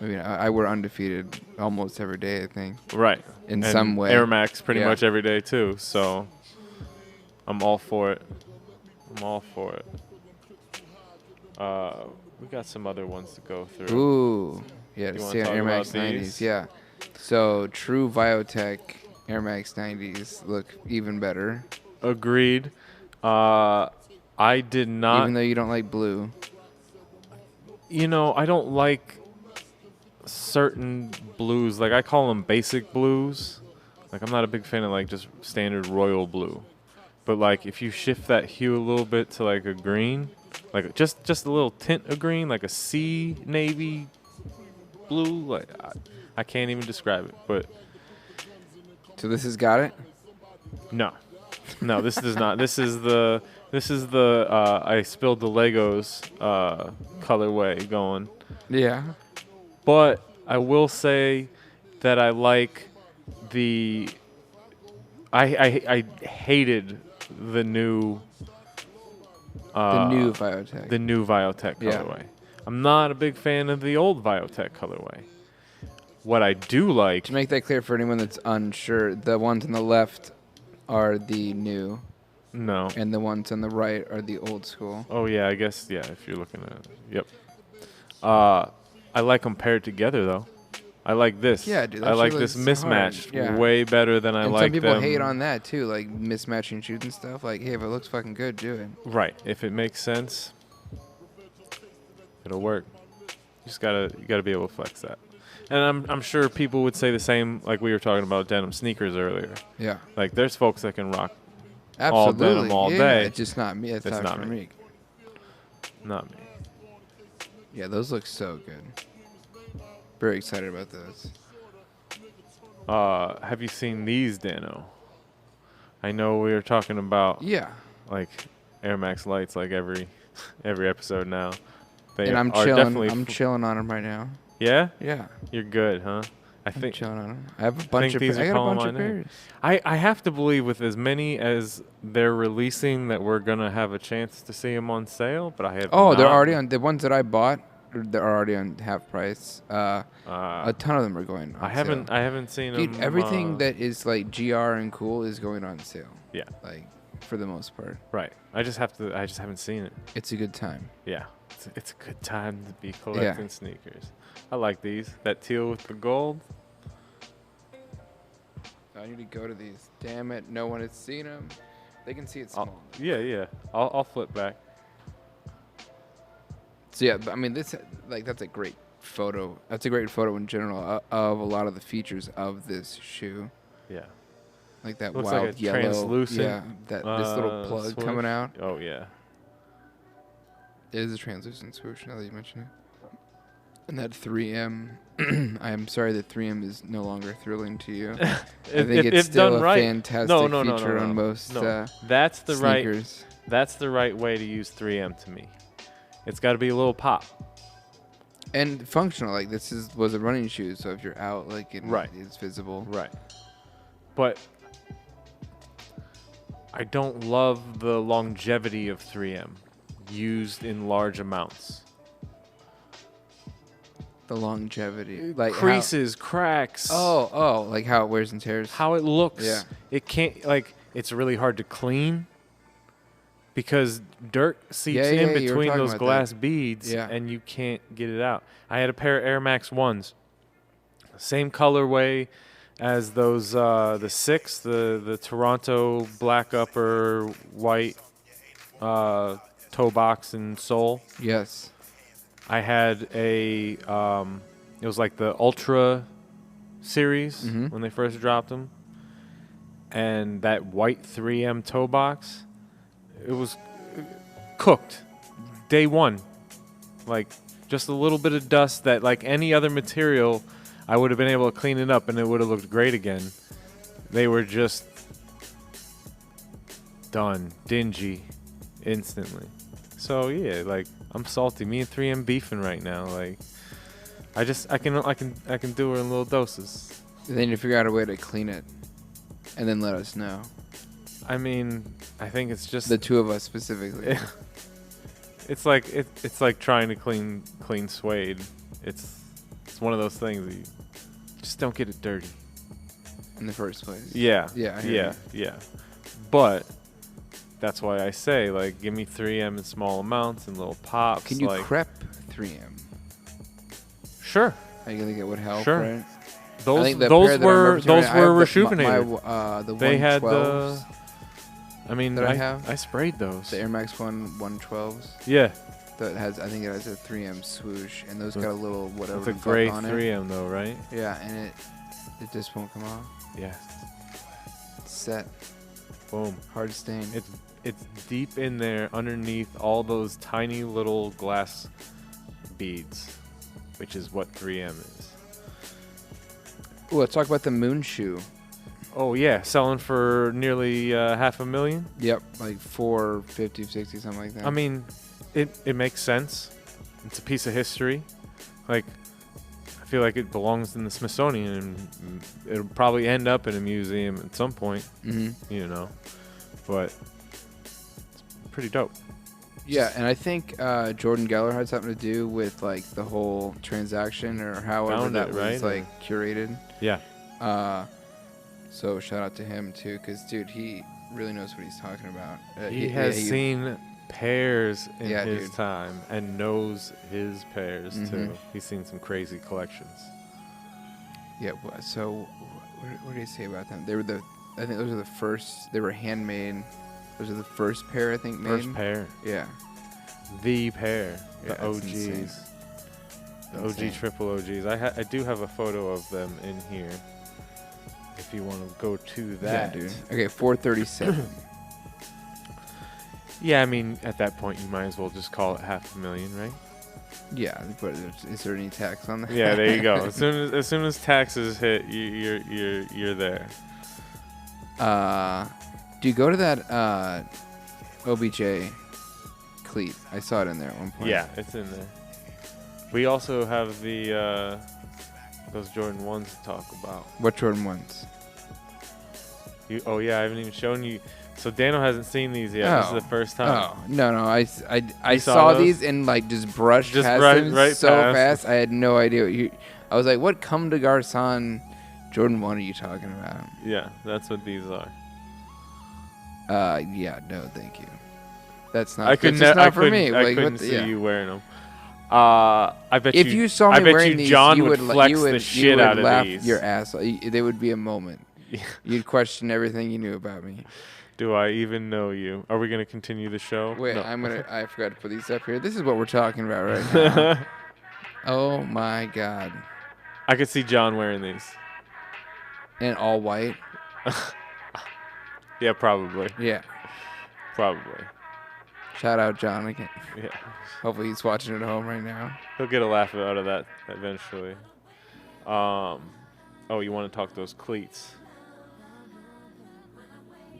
I mean, I wear Undefeated almost every day, I think.
Right.
In
And
some way.
Air Max pretty
Yeah.
much every day too. So I'm all for it. I'm all for it. We got some other ones to go through.
Ooh. Yeah,
You
to
wanna
see on
talk
Air
about
Max 90s.
these?
Yeah. So true Biotech Air Max 90s look even better.
Agreed. I did not.
Even though you don't like blue.
I don't like certain blues. Like, I call them basic blues. Like, I'm not a big fan of, like, just standard royal blue. But, like, if you shift that hue a little bit to, like, a green, like, just a little tint of green, like a sea navy blue, like, I can't even describe it. But
So this has got it?
no, this does not. This is the I spilled the Legos colorway going.
Yeah.
But I will say that I like the. I hated the new.
The new Biotech.
The new Biotech colorway. I'm not a big fan of the old Biotech colorway. What I do like.
To make that clear for anyone that's unsure, the ones on the left are the new.
No.
And the ones on the right are the old school.
Oh, yeah, I guess, yeah, if you're looking at it. Yep. I like them paired together, though. I like this.
Yeah, dude.
I like this mismatched
yeah.
way better than I
and
like
some people
them.
hate on that, too, like mismatching shoes and stuff. Like, hey, if it looks fucking good, do it.
Right. If it makes sense, it'll work. You gotta be able to flex that. And I'm sure people would say the same, like we were talking about denim sneakers earlier.
Yeah.
Like, there's folks that can rock
Absolutely.
all denim all day.
It's just not me. It's not for me.
Not me.
Yeah, those look so good. Very excited about those.
Have you seen these, Dano? I know we were talking about like Air Max lights like every episode now. They
and I'm
are
chilling.
definitely
I'm chilling on them right now.
Yeah?
Yeah.
You're good, huh?
I'm chilling on them. I have a bunch of
these
I
are
got a
calling
bunch
my
of
name.
pairs.
I have to believe with as many as they're releasing that we're going to have a chance to see them on sale, but I have
they're already on. The ones that I bought, they're already on half price. A ton of them are going on sale.
I haven't seen them.
Dude, everything that is like GR and cool is going on sale.
Yeah.
Like, for the most part.
Right. I just haven't seen it.
It's a good time.
Yeah. It's a good time to be collecting sneakers. I like these. That teal with the gold.
I need to go to these. Damn it. No one has seen them. They can see it small.
Yeah. I'll flip back.
So, yeah, I mean, that's a great photo. That's a great photo in general of a lot of the features of this shoe.
Yeah.
Like that
looks
wild
like a
yellow.
translucent,
yeah, this little plug
swoosh.
coming out.
Oh, yeah.
It is a translucent swoosh, now that you mention it. And that 3M, I am sorry that 3M is no longer thrilling to you. I think it's still a fantastic feature on most
that's the
sneakers.
That's the right way to use 3M to me. It's got to be a little pop.
And functional, like this was a running shoe, so if you're out, like it's visible.
Right. But I don't love the longevity of 3M used in large amounts.
The longevity, like
creases, cracks.
Oh, like how it wears and tears.
How it looks.
Yeah.
It can't it's really hard to clean because dirt seeps in between those glass beads and you can't get it out. I had a pair of Air Max 1s. Same colorway as those the 6, the Toronto black upper, white toe box and sole.
Yes.
I had it was like the Ultra series when they first dropped them. And that white 3M toe box, it was cooked day one. Like just a little bit of dust that like any other material, I would have been able to clean it up and it would have looked great again. They were just done, dingy instantly. So yeah, like I'm salty. Me and 3M beefing right now. Like I can do it in little doses.
And then you figure out a way to clean it, and then let us know.
I mean, I think it's just
the two of us specifically.
It's like trying to clean suede. It's one of those things that you just don't get it dirty
in the first place.
Yeah.
Yeah.
But that's why I say, like, give me 3M in small amounts and little pops.
Can you crep 3M?
Sure.
I think it would help,
sure.
right?
Those
think the
those
pair that I
were
remember
those
I have
were
the
rejuvenated. They had
112s
I mean,
that I have.
I sprayed those.
The Air Max 112s.
Yeah.
That has, I think it has a 3M swoosh, and those got a little whatever.
It's a gray
on
3M though, right?
it. Yeah, and it just won't come off.
Yeah.
It's set.
Boom.
Hard stain.
It's deep in there underneath all those tiny little glass beads, which is what 3M is.
Ooh, let's talk about the Moon shoe.
Oh yeah, selling for nearly $500,000.
Yep, like 450, 60, something like that.
I mean, it makes sense. It's a piece of history. Like, I feel like it belongs in the Smithsonian, and it'll probably end up in a museum at some point. You know, but it's pretty dope.
Yeah, and I think Jordan Geller had something to do with like the whole transaction or however
Found
that
it,
was
right?
like curated.
Yeah.
So shout out to him too, because dude, he really knows what he's talking about.
He has seen pairs in
Yeah,
his
dude.
time and knows his pairs
Mhm.
too. He's seen some crazy collections.
Yeah. So what did he say about them? They were I think those are the first. They were handmade. Those are the first pair I think made.
First pair.
Yeah.
The pair.
Yeah,
The
that's
OGs.
insane.
The OG
Insane.
triple OGs. I do have a photo of them in here. If you want to go to that.
Yeah, dude. Okay, 437.
Yeah, I mean, at that point, you might as well just call it $500,000, right?
Yeah, but is there any tax on that?
Yeah, there you go. As soon as taxes hit, you're there.
Do you go to that OBJ cleat? I saw it in there at one point.
Yeah, it's in there. We also have the those Jordan 1s to talk about.
What Jordan ones?
Oh yeah, I haven't even shown you. So Daniel hasn't seen these yet. This is the first time.
Oh no! I
You
saw
saw
these and like just brushed past them
right
so
past.
fast. I had no idea what you. I was like, "What Come to Garcon Jordan 1 are you talking about?"
Yeah, that's what these are.
Yeah, no, thank you. That's not.
I couldn't.
That's just
I
not for
couldn't,
me.
I
Like,
couldn't
what the-
see
yeah.
you wearing them. I bet
If you saw me
I bet
wearing
you
these,
John
you
would
would
flex
you would,
the
you
shit
would
out of
laugh
these.
your ass. There would be a moment. You'd question everything you knew about me.
Do I even know you? Are we gonna continue the show?
Wait,
No.
I forgot to put these up here. This is what we're talking about right now. Oh my god.
I could see John wearing these.
And all white.
Yeah, probably.
Yeah.
Probably.
Shout out John again.
Yeah.
Hopefully he's watching at home right now.
He'll get a laugh out of that eventually. Oh, you want to talk those cleats?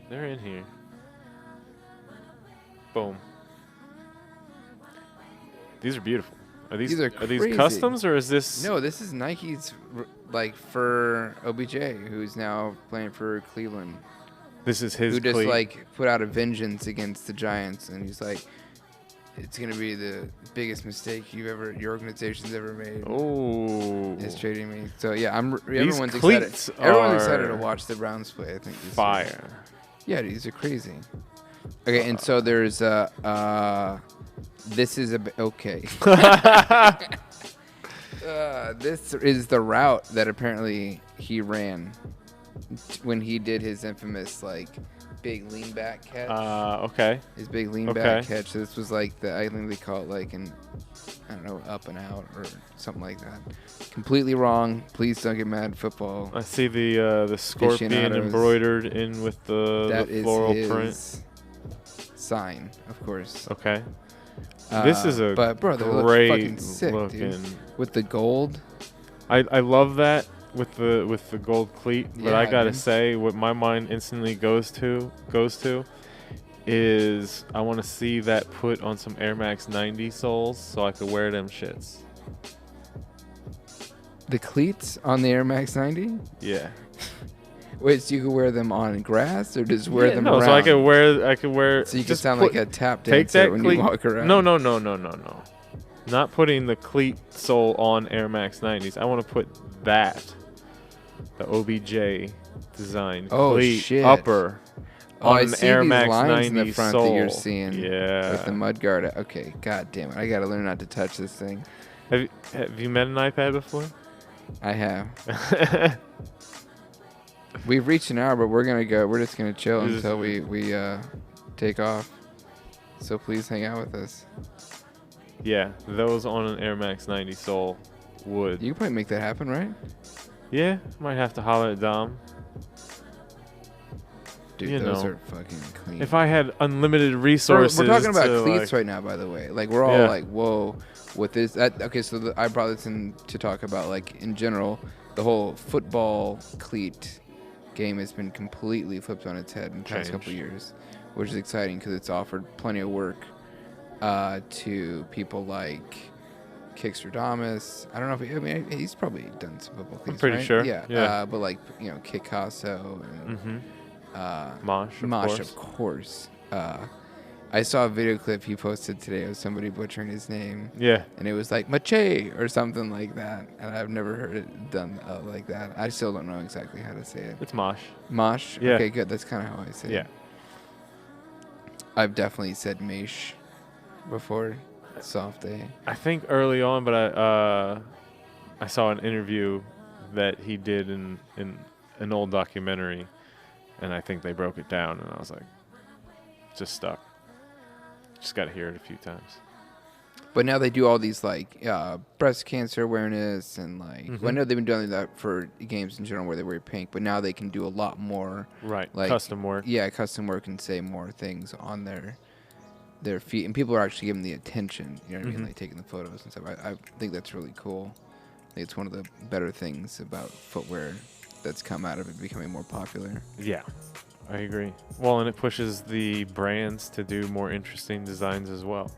They're in here. Boom. These are beautiful. Are these
are
these
crazy.
customs or is this?
No, this is Nike's like for OBJ, who's now playing for Cleveland.
This is his
Who just
cleat.
like put out a vengeance against the Giants, and he's like, it's gonna be the biggest mistake your organization's ever made.
Oh.
Is trading me. So yeah,
These
everyone's
cleats
excited. Everyone's excited to
are
watch the Browns play. I think this
fire.
year. Yeah, these are crazy. Okay, and so there's this is okay. This is the route that apparently he ran when he did his infamous like big lean back catch.
Okay.
His big lean back catch. So this was like I think they call it like an I don't know, up and out or something like that. Completely wrong. Please don't get mad. Football.
I see the scorpion
Aficionados.
embroidered in with
That
the
is
floral
his
print.
sign, of course.
Okay. This is a
but bro, they look
great
fucking sick,
looking.
dude. With the gold.
I love that with the gold cleat, but
Yeah,
I gotta
dude.
say, what my mind instantly goes to is I want to see that put on some Air Max 90 soles so I could wear them shits.
The cleats on the Air Max 90?
Yeah.
Wait, so you could wear them on grass or just wear them
no,
around?
so I could wear.
So you could
just
sound
put-
like a tap
take
dancer
that
when
cleat.
you walk around.
No. Not putting the cleat sole on Air Max 90s. I want to put that, the OBJ design
Oh,
cleat
shit.
upper
Oh,
on
I
an
see
Air
these
Max
lines
90
in the front
sole.
that you're seeing.
Yeah.
With the mud guard. Okay, god damn it. I gotta learn not to touch this thing.
Have you met an iPad before?
I have. We've reached an hour, but we're gonna go. We're just gonna chill until we take off. So please hang out with us.
Yeah, those on an Air Max 90 Soul would.
You can probably make that happen, right?
Yeah, might have to holler at Dom.
Dude,
you
those
know,
are fucking clean.
If I had unlimited resources,
we're talking about
to,
cleats
like,
right now, by the way. Like we're all like, whoa, with this. Okay, so I brought this in to talk about, like, in general, the whole football cleat game has been completely flipped on its head in the past couple of years, which is exciting because it's offered plenty of work to people like Kickstradamus. I don't know if I mean he's probably done some football cleats.
I'm pretty
right?
sure.
Yeah. But like Kikasso and
Mosh,
of course. I saw a video clip he posted today of somebody butchering his name.
Yeah.
And it was like Mache or something like that. And I've never heard it done like that. I still don't know exactly how to say it.
It's Mosh.
Mosh?
Yeah.
Okay, good. That's kind of how I say it.
Yeah.
I've definitely said Maish before. Soft A.
I think early on, but I saw an interview that he did in an old documentary, and I think they broke it down, and I was like, just stuck. Just got to hear it a few times.
But now they do all these like breast cancer awareness and like well, I know they've been doing that for games in general where they wear pink, but now they can do a lot more like
custom work.
Yeah, custom work and say more things on their feet, and people are actually giving the attention. You know what I mean? Like taking the photos and stuff. I think that's really cool. I think it's one of the better things about footwear that's come out of it becoming more popular.
Yeah, I agree. Well, and it pushes the brands to do more interesting designs as well.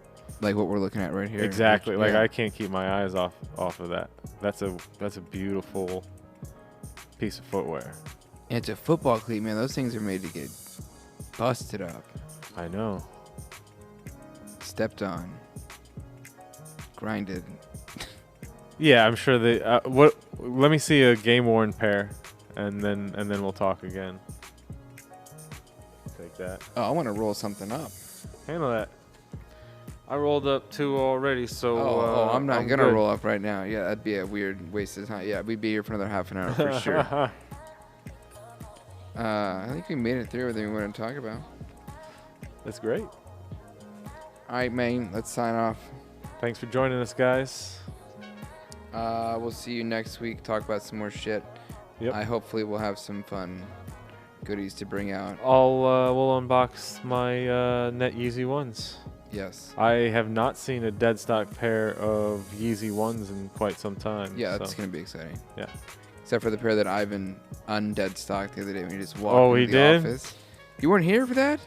Like what we're looking at right here.
Exactly. Like I can't keep my eyes off of that. That's a beautiful piece of footwear.
And it's a football cleat, man. Those things are made to get busted up.
I know.
Stepped on. Grinded.
Yeah, I'm sure they. Let me see a game worn pair, and then we'll talk again. Take that.
Oh, I want to roll something up.
Handle that. I rolled up 2 already, so.
I'm not gonna roll up right now. Yeah, that'd be a weird waste of time. Yeah, we'd be here for another half an hour for sure. I think we made it through everything we wanted to talk about.
That's great.
All right, man. Let's sign off.
Thanks for joining us, guys.
We'll see you next week. Talk about some more shit.
Yep.
Hopefully we'll have some fun goodies to bring out.
We'll unbox my Net Yeezy ones.
Yes.
I have not seen a dead stock pair of Yeezy ones in quite some time.
Yeah, that's gonna be exciting.
Yeah.
Except for the pair that Ivan undead stocked the other day when he just walked into the office. You weren't here for that?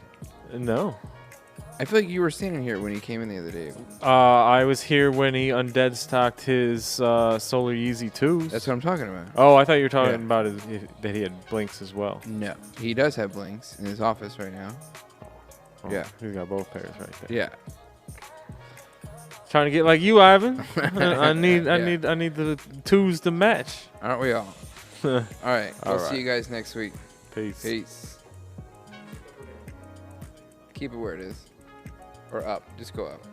No.
I feel like you were standing here when he came in the other day.
I was here when he undead stocked his Solar Yeezy 2s.
That's what I'm talking about.
Oh, I thought you were talking about that he had blinks as well.
No. He does have blinks in his office right now.
Oh,
yeah.
He's got both pairs right there.
Yeah.
Trying to get like you, Ivan. I need the 2s to match.
Aren't we all? All right. We'll see you guys next week.
Peace.
Peace. Keep it where it is. Or up. Just go up.